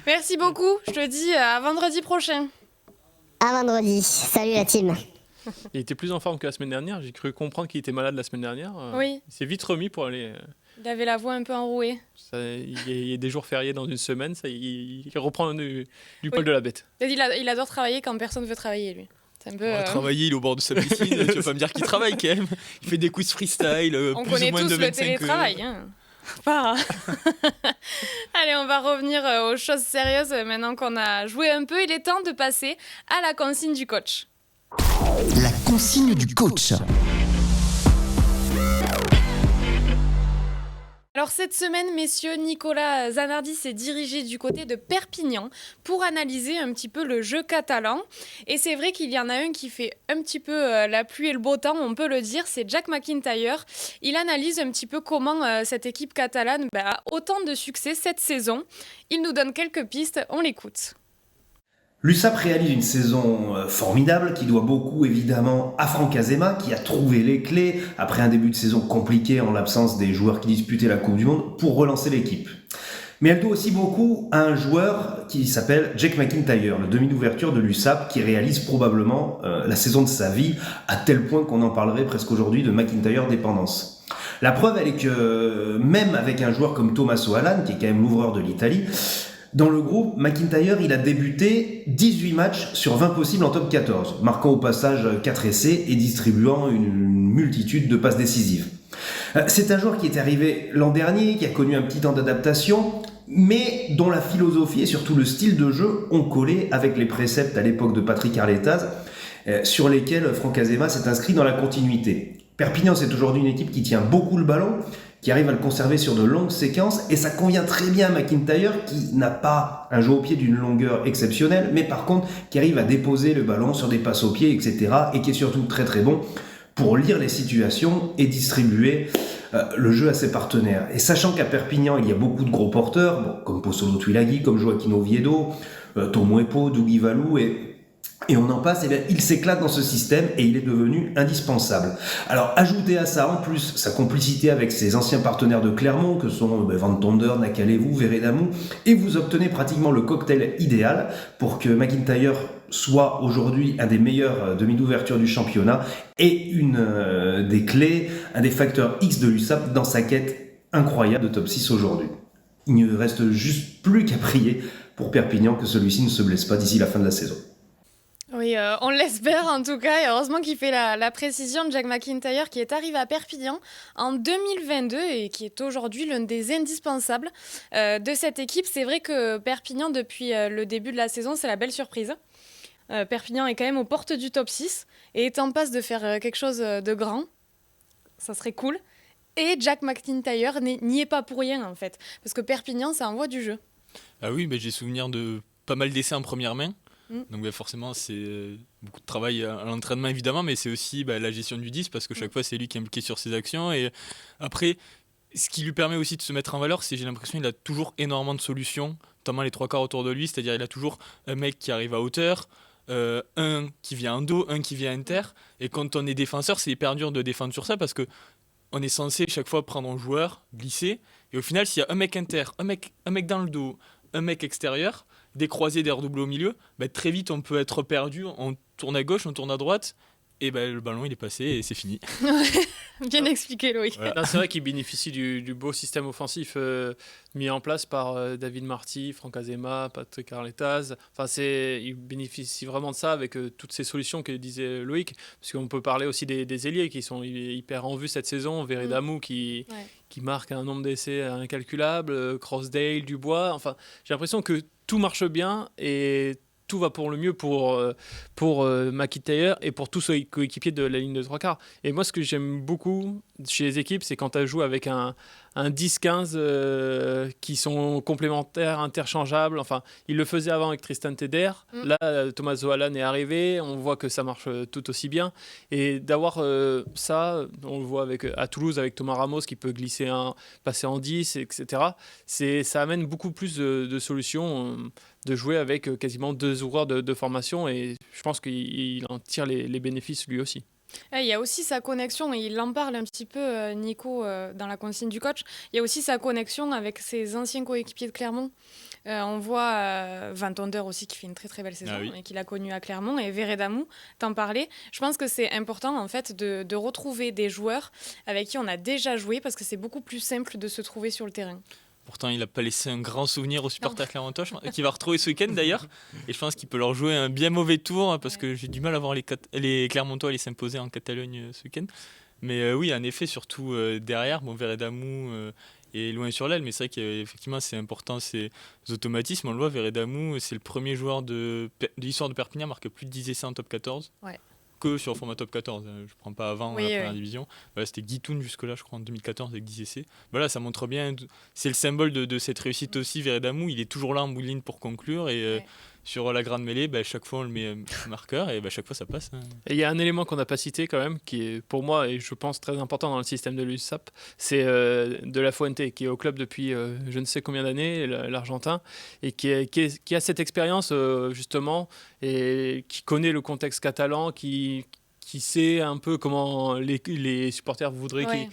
Merci beaucoup. Je te dis à vendredi prochain. À vendredi. Salut la team. Il était plus en forme que la semaine dernière. J'ai cru comprendre qu'il était malade la semaine dernière. Oui. Il s'est vite remis pour aller. Il avait la voix un peu enrouée. Il y a des jours fériés dans une semaine, il reprend du poil de la bête. Il adore travailler quand personne veut travailler, lui. C'est un peu, Travailler, il est au bord de sa piscine, tu vas pas me dire qu'il travaille quand même. Il fait des quiz freestyle, On plus connaît ou moins tous de le 25 télétravail. Hein. Pas. Allez, on va revenir aux choses sérieuses. Maintenant qu'on a joué un peu, il est temps de passer à la consigne du coach. La consigne du coach. Alors cette semaine, messieurs, Nicolas Zanardi s'est dirigé du côté de Perpignan pour analyser un petit peu le jeu catalan. Et c'est vrai qu'il y en a un qui fait un petit peu la pluie et le beau temps, on peut le dire, c'est Jack McIntyre. Il analyse un petit peu comment cette équipe catalane a autant de succès cette saison. Il nous donne quelques pistes, on l'écoute. L'USAP réalise une saison formidable qui doit beaucoup évidemment à Franck Azema qui a trouvé les clés après un début de saison compliqué en l'absence des joueurs qui disputaient la Coupe du Monde pour relancer l'équipe. Mais elle doit aussi beaucoup à un joueur qui s'appelle Jack McIntyre, le demi d'ouverture de l'USAP qui réalise probablement la saison de sa vie à tel point qu'on en parlerait presque aujourd'hui de McIntyre dépendance. La preuve elle est que même avec un joueur comme Tommaso Allan qui est quand même l'ouvreur de l'Italie, dans le groupe, McIntyre, il a débuté 18 matchs sur 20 possibles en top 14, marquant au passage 4 essais et distribuant une multitude de passes décisives. C'est un joueur qui est arrivé l'an dernier, qui a connu un petit temps d'adaptation, mais dont la philosophie et surtout le style de jeu ont collé avec les préceptes à l'époque de Patrick Arletaz, sur lesquels Franck Azema s'est inscrit dans la continuité. Perpignan, c'est aujourd'hui une équipe qui tient beaucoup le ballon, qui arrive à le conserver sur de longues séquences, et ça convient très bien à McIntyre, qui n'a pas un jeu au pied d'une longueur exceptionnelle, mais par contre, qui arrive à déposer le ballon sur des passes au pied, etc., et qui est surtout très très bon pour lire les situations et distribuer le jeu à ses partenaires. Et sachant qu'à Perpignan, il y a beaucoup de gros porteurs, comme Pozzolo Tuilagi, comme Joaquin Oviedo, Tomo Epo, Dougie Valou, et on en passe, et bien, il s'éclate dans ce système et il est devenu indispensable. Alors, ajoutez à ça, en plus, sa complicité avec ses anciens partenaires de Clermont, que sont Van Tonder, Nakalevou, Veredamou, et vous obtenez pratiquement le cocktail idéal pour que McIntyre soit aujourd'hui un des meilleurs demi d'ouverture du championnat et une des clés, un des facteurs X de l'USAP dans sa quête incroyable de top 6 aujourd'hui. Il ne reste juste plus qu'à prier pour Perpignan que celui-ci ne se blesse pas d'ici la fin de la saison. Oui, on l'espère en tout cas, et heureusement qu'il fait la précision de Jack McIntyre qui est arrivé à Perpignan en 2022 et qui est aujourd'hui l'un des indispensables de cette équipe. C'est vrai que Perpignan, depuis le début de la saison, c'est la belle surprise. Perpignan est quand même aux portes du top 6 et est en passe de faire quelque chose de grand. Ça serait cool. Et Jack McIntyre n'y est pas pour rien en fait, parce que Perpignan, ça envoie du jeu. Ah oui, mais j'ai souvenir de pas mal d'essais en première main. Donc forcément, c'est beaucoup de travail à l'entraînement évidemment, mais c'est aussi la gestion du 10 parce que chaque fois, c'est lui qui est impliqué sur ses actions. Et après, ce qui lui permet aussi de se mettre en valeur, c'est j'ai l'impression qu'il a toujours énormément de solutions, notamment les trois quarts autour de lui, c'est-à-dire il a toujours un mec qui arrive à hauteur, un qui vient en dos, un qui vient inter. Et quand on est défenseur, c'est hyper dur de défendre sur ça parce que on est censé chaque fois prendre un joueur, glisser, et au final, s'il y a un mec inter, un mec dans le dos, un mec extérieur, des croisés, des redoublés au milieu, très vite on peut être perdu, on tourne à gauche, on tourne à droite, et le ballon il est passé et c'est fini. Bien expliqué Loïc. Voilà. Non, c'est vrai qu'il bénéficie du beau système offensif mis en place par David Marty, Franck Azema, Patrick Arletaz. Enfin, il bénéficie vraiment de ça avec toutes ces solutions que disait Loïc, parce qu'on peut parler aussi des ailiers qui sont hyper en vue cette saison, Veredamou qui marque un nombre d'essais incalculable, Crossdale, Dubois. Enfin, j'ai l'impression que tout marche bien et tout va pour le mieux pour McIntyre et pour tous ses coéquipiers de la ligne de trois quarts. Et moi, ce que j'aime beaucoup chez les équipes, c'est quand tu joues avec un 10-15 qui sont complémentaires, interchangeables. Enfin, il le faisait avant avec Tristan Teder. Là, Tommaso Allan est arrivé. On voit que ça marche tout aussi bien. Et d'avoir ça, on le voit à Toulouse avec Thomas Ramos qui peut glisser passer en 10, etc. Ça amène beaucoup plus de solutions de jouer avec quasiment 2 joueurs de formation. Et je pense qu'il en tire les bénéfices lui aussi. Il y a aussi sa connexion, et il en parle un petit peu, Nico, dans la consigne du coach. Il y a aussi sa connexion avec ses anciens coéquipiers de Clermont. On voit Van Tonder aussi qui fait une très très belle saison et qu'il a connu à Clermont, et Veredamou, t'en parlais. Je pense que c'est important en fait de retrouver des joueurs avec qui on a déjà joué, parce que c'est beaucoup plus simple de se trouver sur le terrain. Pourtant, il n'a pas laissé un grand souvenir aux supporters clermontois, qu'il va retrouver ce week-end d'ailleurs. Et je pense qu'il peut leur jouer un bien mauvais tour, parce que j'ai du mal à voir les Clermontois aller s'imposer en Catalogne ce week-end. Mais oui, en effet, surtout derrière, Veredamou est loin sur l'aile, mais c'est vrai qu'effectivement, c'est important ces automatismes. On le voit, Veredamou, c'est le premier joueur de l'histoire de Perpignan à marquer plus de 10 essais en top 14. Ouais. Que sur le format top 14, je ne prends pas avant la première division. Voilà, c'était Guitoun jusque-là, je crois, en 2014 avec 10 essais. Voilà, ça montre bien, c'est le symbole de cette réussite aussi. Veredamou, il est toujours là en bout de ligne pour conclure, et sur la grande mêlée, chaque fois on le met marqueur, et chaque fois ça passe. Et il y a un élément qu'on n'a pas cité quand même, qui est pour moi, et je pense très important dans le système de l'USAP, c'est De La Fuente, qui est au club depuis je ne sais combien d'années, l'Argentin, et qui a cette expérience justement, et qui connaît le contexte catalan, qui sait un peu comment les supporters voudraient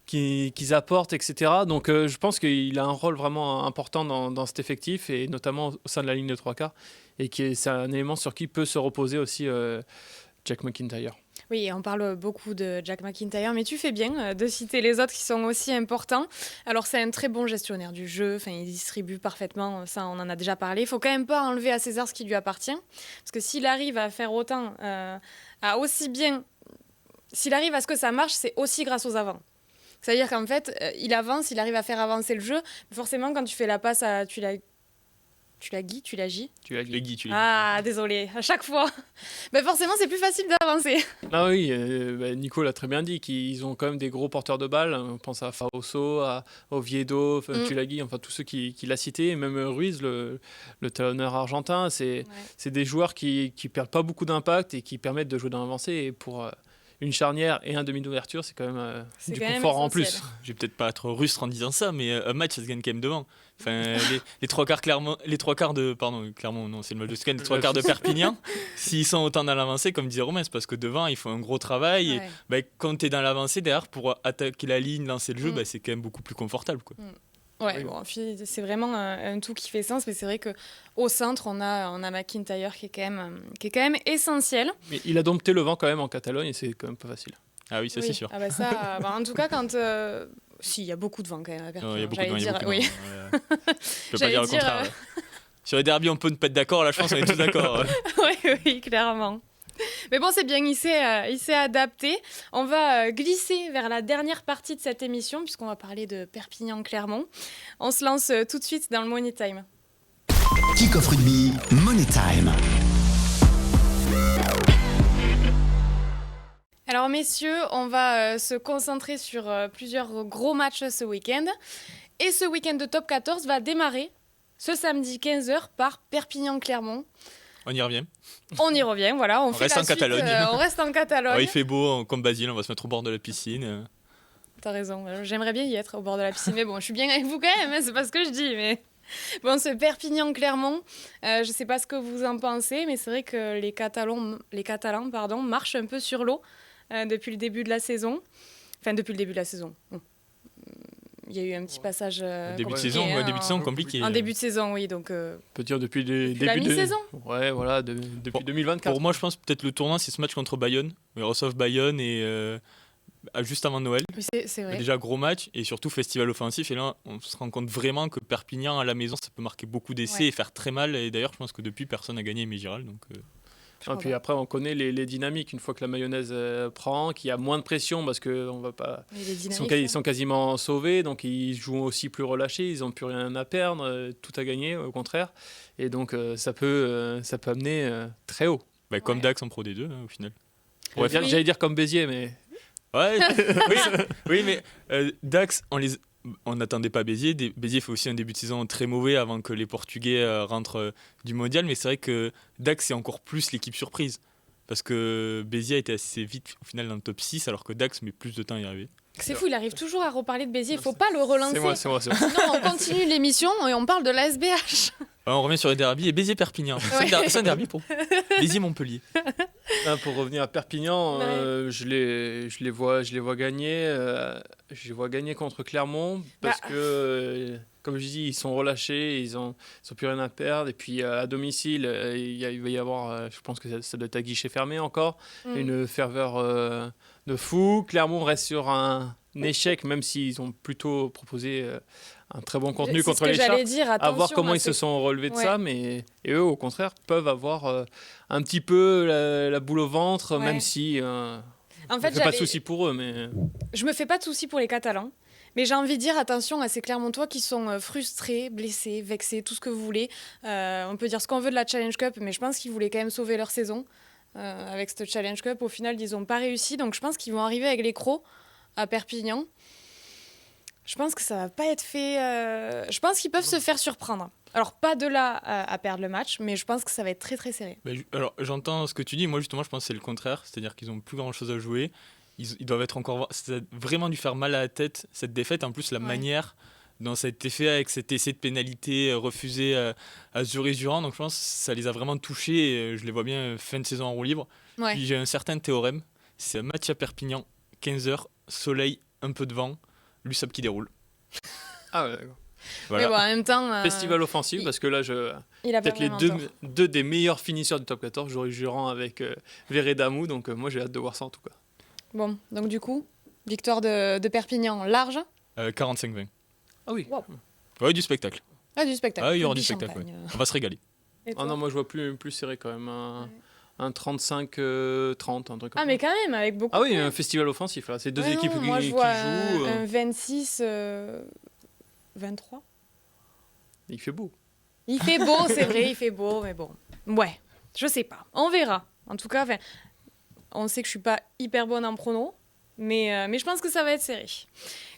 qu'ils apportent, etc. Donc je pense qu'il a un rôle vraiment important dans cet effectif, et notamment au sein de la ligne de 3/4, et c'est un élément sur qui peut se reposer aussi Jack McIntyre. Oui, on parle beaucoup de Jack McIntyre, mais tu fais bien de citer les autres qui sont aussi importants. Alors, c'est un très bon gestionnaire du jeu, il distribue parfaitement, ça on en a déjà parlé. Il ne faut quand même pas enlever à César ce qui lui appartient, parce que s'il arrive à faire autant, s'il arrive à ce que ça marche, c'est aussi grâce aux avants. C'est-à-dire qu'en fait, il avance, il arrive à faire avancer le jeu. Forcément, quand tu fais la passe à... Tu l'as Guy. Ah, désolé, à chaque fois. Forcément, c'est plus facile d'avancer. Ah oui, Nico l'a très bien dit, qu'ils ont quand même des gros porteurs de balles. On pense à Faoso, à Oviedo, Tulagi, enfin tous ceux qu'il a cités. Et même Ruiz, le talonneur argentin. C'est des joueurs qui perdent pas beaucoup d'impact et qui permettent de jouer dans l'avancée. Et pour... une charnière et un demi d'ouverture, c'est quand même du confort en plus. Je vais peut-être pas être rustre en disant ça, mais un match, ça se gagne quand même devant. Les trois quarts de Clermont, non, c'est le match de ce les trois quarts de Perpignan, s'ils sont autant dans l'avancée, comme disait Romain, c'est parce que devant, il faut un gros travail. Et quand tu es dans l'avancée, derrière, pour attaquer la ligne, lancer le jeu, c'est quand même beaucoup plus confortable, quoi. C'est vraiment un tout qui fait sens, mais c'est vrai qu'au centre, on a McIntyre qui est quand même essentiel. Mais il a dompté le vent quand même en Catalogne, et c'est quand même pas facile. Ah oui, ça c'est sûr. En tout cas, quand... Si, il y a beaucoup de vent quand même à Perpignan. Il y a beaucoup de vent. Je peux pas J'allais dire le contraire. Sur les derbies, on peut ne pas être d'accord, là je pense qu'on est tous d'accord. Oui, clairement. Mais bon, c'est bien, il s'est adapté. On va glisser vers la dernière partie de cette émission, puisqu'on va parler de Perpignan-Clermont. On se lance tout de suite dans le Money Time. Kick-off rugby, Money Time. Alors messieurs, on va se concentrer sur plusieurs gros matchs ce week-end. Et ce week-end de top 14 va démarrer ce samedi 15h par Perpignan-Clermont. On y revient. Voilà. On reste en Catalogne. On reste en Catalogne. Il fait beau, comme Basile, on va se mettre au bord de la piscine. T'as raison, j'aimerais bien y être au bord de la piscine, mais bon, je suis bien avec vous quand même, c'est pas ce que je dis, mais... Bon, ce Perpignan-Clermont, je sais pas ce que vous en pensez, mais c'est vrai que les Catalans, marchent un peu sur l'eau depuis le début de la saison. Enfin, depuis le début de la saison. Bon. Il y a eu un petit passage début de saison compliqué. En début de saison, oui, donc... On peut dire depuis début la mi-saison. Ouais, voilà, depuis 2024. Pour moi, je pense peut-être le tournant, c'est ce match contre Bayonne. Ils reçoivent Bayonne et juste avant Noël. C'est vrai. Déjà gros match et surtout festival offensif. Et là, on se rend compte vraiment que Perpignan à la maison, ça peut marquer beaucoup d'essais et faire très mal. Et d'ailleurs, je pense que depuis, personne n'a gagné Mégiral. Donc... Et puis après, on connaît les dynamiques une fois que la mayonnaise prend, qu'il y a moins de pression parce qu'on va pas. Ils sont quasiment sauvés, donc ils jouent aussi plus relâchés, ils n'ont plus rien à perdre, tout à gagner au contraire. Et donc ça peut amener très haut. Comme Dax en Pro D2 au final. J'allais dire comme Béziers, mais. Ouais, oui, mais Dax, on n'attendait pas Béziers. Béziers fait aussi un début de saison très mauvais avant que les Portugais rentrent du mondial. Mais c'est vrai que Dax, c'est encore plus l'équipe surprise. Parce que Béziers a été assez vite au final dans le top 6, alors que Dax met plus de temps à y arriver. C'est fou, il arrive toujours à reparler de Béziers. Il ne faut pas le relancer. C'est moi. Sinon, on continue l'émission et on parle de la SBH. On revient sur les derbies et Béziers-Perpignan. C'est un derby pour Béziers-Montpellier. Là, pour revenir à Perpignan, Ouais. je les vois gagner. Je les vois gagner contre Clermont parce Bah. que, comme je dis, ils sont relâchés, ils ont plus rien à perdre. Et puis à domicile, il va y avoir, je pense que ça doit être à guichet fermé encore, une ferveur de fou. Clermont reste sur un échec, même s'ils ont plutôt proposé un très bon contenu C'est contre ce que les j'allais Sharks. dire, À voir attention, comment hein, ils se c'est- sont relevés de Ouais. ça, et eux, au contraire, peuvent avoir un petit peu la boule au ventre, Ouais. même si En je fait, ne fais pas de soucis pour eux. Mais je me fais pas de soucis pour les Catalans, mais j'ai envie de dire attention à ces Clermontois qui sont frustrés, blessés, vexés, tout ce que vous voulez. On peut dire ce qu'on veut de la Challenge Cup, mais je pense qu'ils voulaient quand même sauver leur saison avec cette Challenge Cup. Au final, ils n'ont pas réussi, donc je pense qu'ils vont arriver avec les crocs à Perpignan. Je pense que ça va pas être fait. Je pense qu'ils peuvent se faire surprendre. Alors pas de là à perdre le match, mais je pense que ça va être très très serré. Alors, j'entends ce que tu dis. Moi, justement, je pense que c'est le contraire. C'est-à-dire qu'ils n'ont plus grand-chose à jouer. Ils doivent être encore. Ça a vraiment dû faire mal à la tête, cette défaite. En plus, la Ouais. manière dont ça a été fait avec cet essai de pénalité refusé à Zurich-Durand. Donc, je pense que ça les a vraiment touchés. Et, je les vois bien fin de saison en roue libre. Ouais. Puis, j'ai un certain théorème. C'est un match à Perpignan, 15h, soleil, un peu de vent, l'USAP qui déroule. ah, ouais, d'accord. Voilà. Mais bon, en même temps, Festival offensif, il- parce que là, il a pas peut-être les vraiment tort. deux des meilleurs finisseurs du top 14, j'aurais Jurand avec Veredamou, donc moi j'ai hâte de voir ça en tout cas. Bon, donc du coup, victoire de Perpignan large. 45-20. Ah oui. Wow. Ouais, du spectacle. Ah, du spectacle. Ah, il y aura du Champagne. spectacle. Ouais. On va se régaler. Et Ah toi non, moi je vois plus serré quand même. Un 35-30, un truc comme Ah, ça. mais quand même, avec beaucoup Ah oui, de points. un festival offensif, là. C'est deux Ouais, équipes non, moi, qui je vois jouent. un 26, 23. Il fait beau. Il fait beau, c'est vrai, il fait beau, mais bon. Ouais, je sais pas. On verra. En tout cas, on sait que je suis pas hyper bonne en prono, mais je pense que ça va être serré.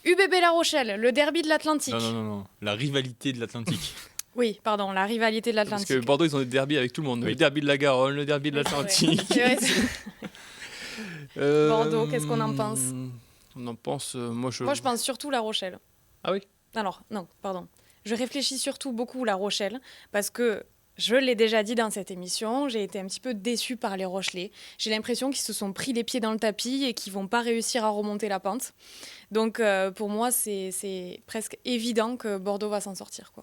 UBB La Rochelle, le derby de l'Atlantique. Non. La rivalité de l'Atlantique. Oui, pardon, la rivalité de Parce l'Atlantique. que Bordeaux, ils ont des derbies avec tout le monde. Oui. Le derby de la Garonne, le derby de Oui, c'est vrai. l'Atlantique. C'est vrai, c'est- Bordeaux, qu'est-ce qu'on en pense? On en pense. Moi, Moi, je pense surtout La Rochelle. Ah oui. Alors, non, pardon. Je réfléchis surtout beaucoup La Rochelle, parce que je l'ai déjà dit dans cette émission, j'ai été un petit peu déçue par les Rochelais. J'ai l'impression qu'ils se sont pris les pieds dans le tapis et qu'ils vont pas réussir à remonter la pente. Donc, pour moi, c'est presque évident que Bordeaux va s'en sortir, quoi.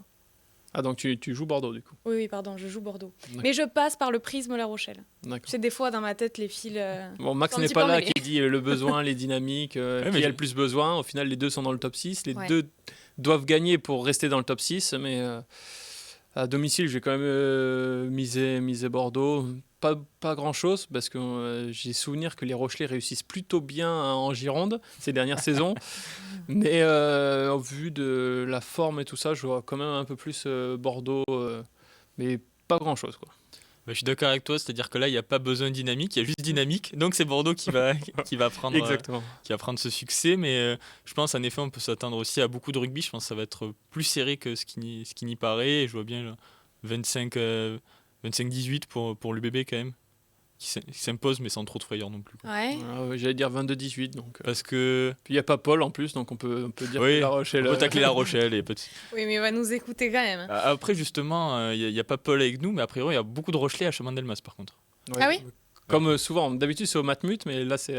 Ah, donc tu joues Bordeaux, du coup. Oui, pardon, je joue Bordeaux. D'accord. Mais je passe par le prisme La Rochelle. D'accord. C'est des fois dans ma tête les fils. Bon, Max sont un n'est petit pas peu là emmêlés. qui dit le besoin, les dynamiques, mais qui a je- le plus besoin. Au final, les deux sont dans le top 6. Les Ouais. deux doivent gagner pour rester dans le top 6. Mais à domicile, j'ai quand même misé Bordeaux. Pas grand-chose, parce que j'ai souvenir que les Rochelais réussissent plutôt bien en Gironde ces dernières saisons. Mais au vu de la forme et tout ça, je vois quand même un peu plus Bordeaux, mais pas grand-chose, quoi. Je suis d'accord avec toi, c'est-à-dire que là, il n'y a pas besoin de dynamique, il y a juste dynamique. Donc, c'est Bordeaux qui va prendre, Exactement. qui va prendre ce succès. Mais je pense, en effet, on peut s'attendre aussi à beaucoup de rugby. Je pense que ça va être plus serré que ce qui n'y paraît. Et je vois bien là, 25-18 pour l'UBB quand même, qui s'impose, mais sans trop de frayeur non plus, quoi. Ouais. J'allais dire 22-18, donc. Parce que. Puis il n'y a pas Paul en plus, donc on peut dire Oui, que La Rochelle. on peut tacler La Rochelle. Et petit. Oui, mais il va nous écouter quand même. Après, justement, il n'y a pas Paul avec nous, mais a priori, il y a beaucoup de Rochelais à Chamandelmas, par contre. Ouais. Ah oui. Comme souvent, d'habitude c'est au Matmut, mais là c'est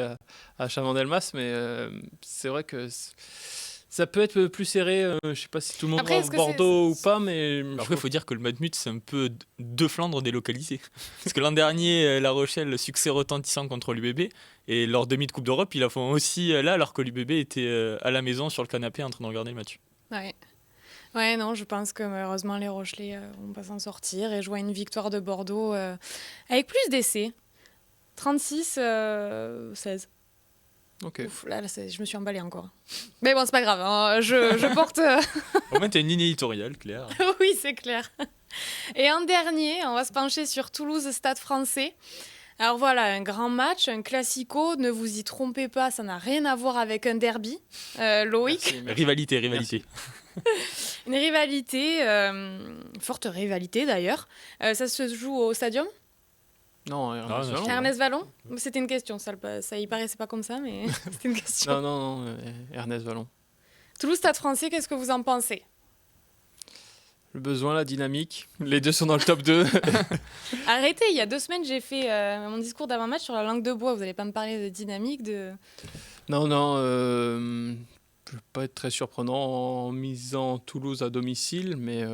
à Chamandelmas, mais c'est vrai que ça peut être plus serré. Je sais pas si tout le monde Après, va est-ce à que Bordeaux ou pas, mais Après, il faut dire que le Matmut, c'est un peu deux Flandres délocalisés. Parce que l'an dernier, La Rochelle, succès retentissant contre l'UBB. Et leur demi de Coupe d'Europe, ils la font aussi là, alors que l'UBB était à la maison sur le canapé en train de regarder le match. Ouais. Ouais, non, je pense que malheureusement les Rochelais vont pas s'en sortir. Et je vois une victoire de Bordeaux avec plus d'essais. 36-16. ok. Ouf, là, je me suis emballée encore. Mais bon, c'est pas grave. Hein, je porte. Au moins, tu as une ligne éditoriale, Claire. Oui, c'est clair. Et en dernier, on va se pencher sur Toulouse-Stade français. Alors voilà, un grand match, un classico. Ne vous y trompez pas, ça n'a rien à voir avec un derby. Loïc, Merci. Rivalité. une rivalité, forte rivalité d'ailleurs. Ça se joue au Stadium Non, Ernest non, Vallon. Ernest Vallon. C'était une question, ça y paraissait pas comme ça, mais c'était une question. Non, Ernest Vallon. Toulouse-Stade français, qu'est-ce que vous en pensez? Le besoin, la dynamique. Les deux sont dans le top 2. Arrêtez, il y a 2 semaines, j'ai fait mon discours d'avant-match sur la langue de bois. Vous n'allez pas me parler de dynamique, de... Non, je ne vais pas être très surprenant en misant Toulouse à domicile, mais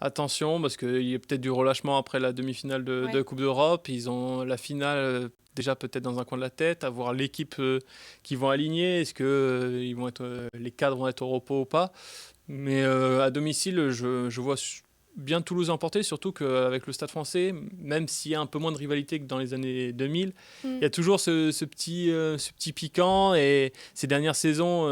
attention, parce qu'il y a peut-être du relâchement après la demi-finale de Coupe d'Europe. Ils ont la finale déjà peut-être dans un coin de la tête, à voir l'équipe qu'ils vont aligner. Est-ce que les cadres vont être au repos ou pas? Mais à domicile, je vois bien Toulouse emporter, surtout qu'avec le Stade français, même s'il y a un peu moins de rivalité que dans les années 2000, il y a toujours ce petit piquant. Et ces dernières saisons,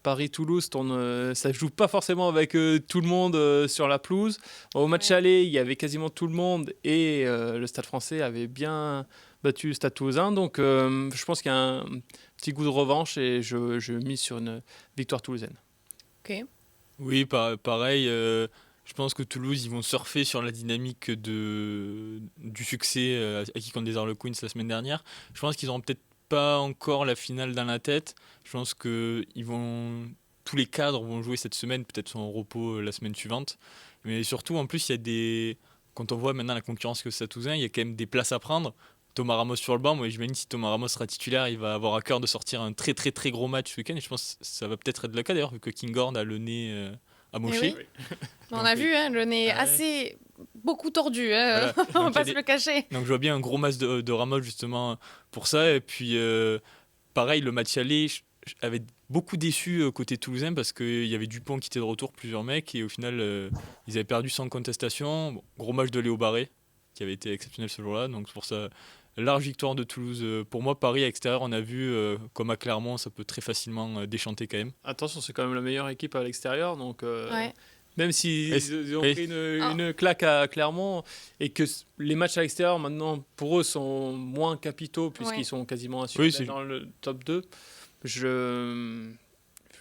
Paris-Toulouse, ça ne joue pas forcément avec tout le monde sur la pelouse. Au match aller, il y avait quasiment tout le monde et le Stade français avait bien battu le Stade toulousain. Donc je pense qu'il y a un petit goût de revanche et je mise sur une victoire toulousaine. Ok. Oui, pareil. Je pense que Toulouse, ils vont surfer sur la dynamique du succès acquis contre les Harlequins la semaine dernière. Je pense qu'ils n'auront peut-être pas encore la finale dans la tête. Je pense que tous les cadres vont jouer cette semaine, peut-être sont en repos la semaine suivante. Mais surtout, en plus, quand on voit maintenant la concurrence que Stade Toulousain, il y a quand même des places à prendre. Thomas Ramos sur le banc, moi j'imagine si Thomas Ramos sera titulaire, il va avoir à cœur de sortir un très très très gros match ce week-end. Et je pense que ça va peut-être être le cas d'ailleurs, vu que Kinghorn a le nez amoché. Oui. On a vu, le nez assez beaucoup tordu, voilà. On va pas se le cacher. Donc je vois bien un gros match de Ramos justement pour ça. Et puis pareil, le match aller avait beaucoup déçu côté toulousain parce qu'il y avait Dupont qui était de retour, plusieurs mecs, et au final ils avaient perdu sans contestation. Bon, gros match de Léo Barré qui avait été exceptionnel ce jour-là, donc c'est pour ça. Large victoire de Toulouse. Pour moi, Paris à l'extérieur, on a vu, comme à Clermont, ça peut très facilement déchanter quand même. Attention, c'est quand même la meilleure équipe à l'extérieur. Donc, même s'ils ont pris une claque à Clermont et que les matchs à l'extérieur, maintenant, pour eux, sont moins capitaux puisqu'ils sont quasiment assurés dans le top 2, je me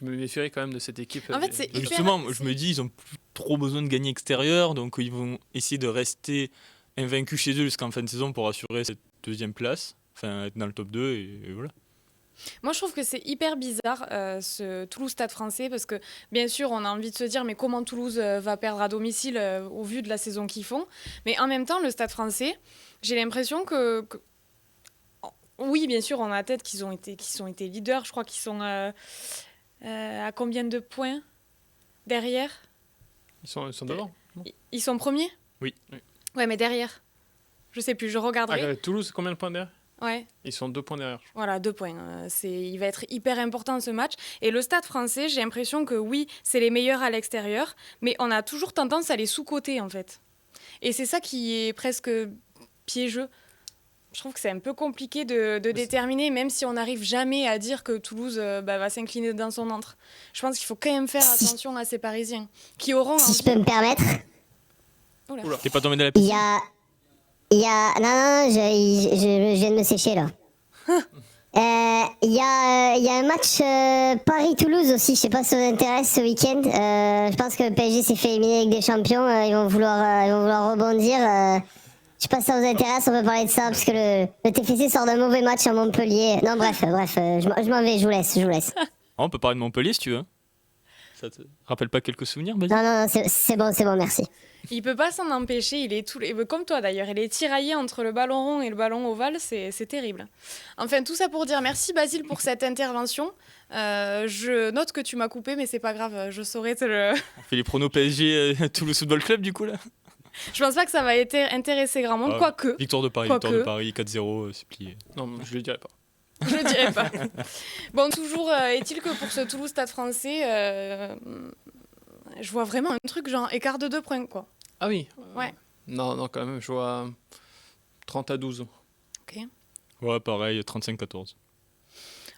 méfierais quand même de cette équipe. En fait, c'est justement, je me dis, ils n'ont plus trop besoin de gagner extérieur, donc ils vont essayer de rester invaincus chez eux jusqu'en fin de saison pour assurer cette deuxième place, enfin être dans le top 2 et voilà. Moi je trouve que c'est hyper bizarre ce Toulouse-Stade français parce que bien sûr on a envie de se dire mais comment Toulouse va perdre à domicile au vu de la saison qu'ils font, mais en même temps le Stade français, j'ai l'impression que oui bien sûr on a la tête qu'ils ont été leaders, je crois qu'ils sont à combien de points derrière? Ils sont devant. Ils sont premiers? Oui. Ouais mais derrière je sais plus, je regarderai. Toulouse, combien de points derrière? Ouais. Ils sont 2 points derrière. Voilà, 2 points. Il va être hyper important ce match. Et le Stade français, j'ai l'impression que oui, c'est les meilleurs à l'extérieur, mais on a toujours tendance à les sous-coter en fait. Et c'est ça qui est presque piégeux. Je trouve que c'est un peu compliqué de déterminer, même si on n'arrive jamais à dire que Toulouse va s'incliner dans son antre. Je pense qu'il faut quand même faire attention à ces Parisiens qui auront... Si je peux me permettre... Oula. T'es pas tombé dans la piscine? Non, je viens de me sécher là. Il y a un match Paris-Toulouse aussi, je sais pas si ça vous intéresse ce week-end. Je pense que le PSG s'est fait éliminer avec des champions, ils vont vouloir rebondir. Je sais pas si ça vous intéresse, on peut parler de ça, parce que le TFC sort d'un mauvais match à Montpellier. Non bref, je m'en vais, je vous laisse. On peut parler de Montpellier si tu veux. Ça te rappelle pas quelques souvenirs, Basile? Non, c'est bon, merci. Il peut pas s'en empêcher, il est comme toi d'ailleurs, il est tiraillé entre le ballon rond et le ballon ovale, c'est terrible. Enfin, tout ça pour dire merci Basile pour cette intervention. Je note que tu m'as coupé, mais c'est pas grave, je saurais te le... On fait les pronos PSG Toulouse Football Club du coup là. Je pense pas que ça va intéresser grand monde, quoique. Victoire de Paris 4-0, c'est plié. Non, je le dirais pas. Je le dirais pas. Bon, toujours est-il que pour ce Toulouse-Stade français, je vois vraiment un truc genre écart de 2 points, quoi. Ah oui? Ouais. Non, quand même, je vois 30-12. Ok. Ouais, pareil, 35-14.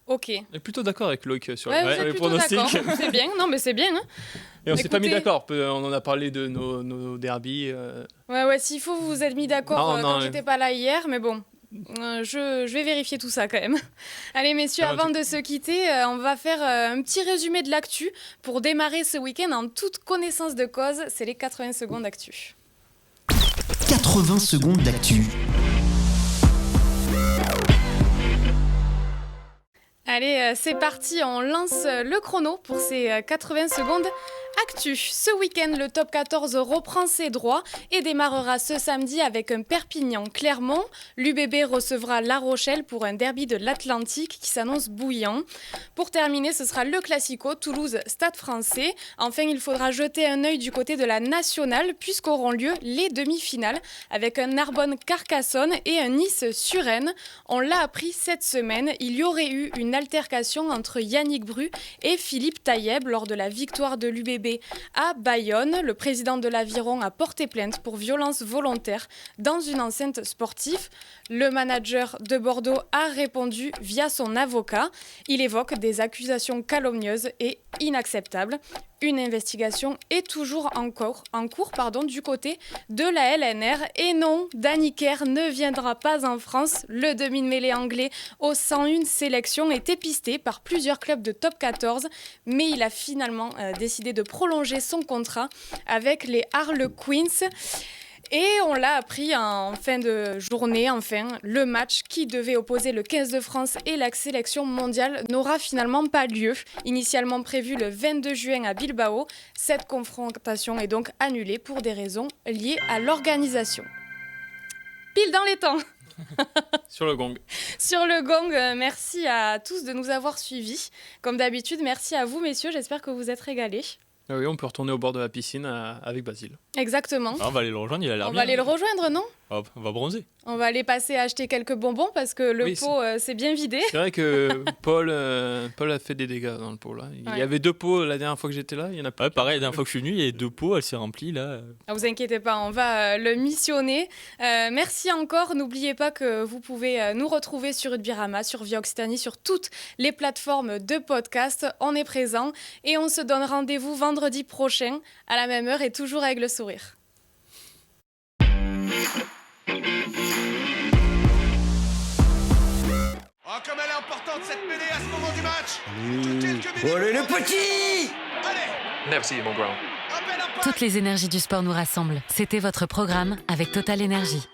Ok. On est plutôt d'accord avec Loïc sur les pronostics. C'est bien, non mais c'est bien. Hein. Et on s'est pas mis d'accord, on en a parlé de nos derbies. Ouais, s'il faut vous vous êtes mis d'accord quand j'étais pas là hier, mais bon. Je vais vérifier tout ça quand même. Allez messieurs, avant de se quitter, on va faire un petit résumé de l'actu pour démarrer ce week-end en toute connaissance de cause. C'est les 80 secondes d'actu. 80 secondes d'actu. Allez, c'est parti, on lance le chrono pour ces 80 secondes Actu, ce week-end, le top 14 reprend ses droits et démarrera ce samedi avec un Perpignan-Clermont. L'UBB recevra La Rochelle pour un derby de l'Atlantique qui s'annonce bouillant. Pour terminer, ce sera le Classico Toulouse-Stade français. Enfin, il faudra jeter un œil du côté de la nationale puisqu'auront lieu les demi-finales avec un Narbonne-Carcassonne et un Nice-Suresnes. On l'a appris cette semaine, il y aurait eu une altercation entre Yannick Bru et Philippe Taïeb lors de la victoire de l'UBB à Bayonne. Le président de l'Aviron a porté plainte pour violence volontaire dans une enceinte sportive. Le manager de Bordeaux a répondu via son avocat. Il évoque des accusations calomnieuses et inacceptables. Une investigation est toujours en cours du côté de la LNR. Et non, Danny Kerr ne viendra pas en France. Le demi-mêlée anglais aux 101 sélections est pisté par plusieurs clubs de top 14, mais il a finalement décidé de prolonger son contrat avec les Harlequins. Et on l'a appris en fin de journée, le match qui devait opposer le 15 de France et la sélection mondiale n'aura finalement pas lieu. Initialement prévu le 22 juin à Bilbao, cette confrontation est donc annulée pour des raisons liées à l'organisation. Pile dans les temps. Sur le gong. Sur le gong, merci à tous de nous avoir suivis. Comme d'habitude, merci à vous messieurs, j'espère que vous êtes régalés. Ah oui, on peut retourner au bord de la piscine avec Basile. Exactement. Ah, on va aller le rejoindre, il a l'air On bien. va aller le rejoindre, non ? Hop, on va bronzer. On va aller passer à acheter quelques bonbons parce que le pot s'est bien vidé. C'est vrai que Paul a fait des dégâts dans le pot. Là. Il y avait 2 pots la dernière fois que j'étais là, il y en a pas. Ouais, pareil, la dernière fois que je suis venu, il y avait 2 pots, elle s'est remplie là. Ah, vous inquiétez pas, on va le missionner. Merci encore. N'oubliez pas que vous pouvez nous retrouver sur Rugbyarama, sur Via Occitanie, sur toutes les plateformes de podcast. On est présent et on se donne rendez-vous vendredi prochain à la même heure et toujours avec le sourire. Oh, comme elle est importante cette mêlée à ce moment du match. Allez les petits! Allez, Merci mon grand. un bel impact. Toutes les énergies du sport nous rassemblent. C'était votre programme avec Total Énergie.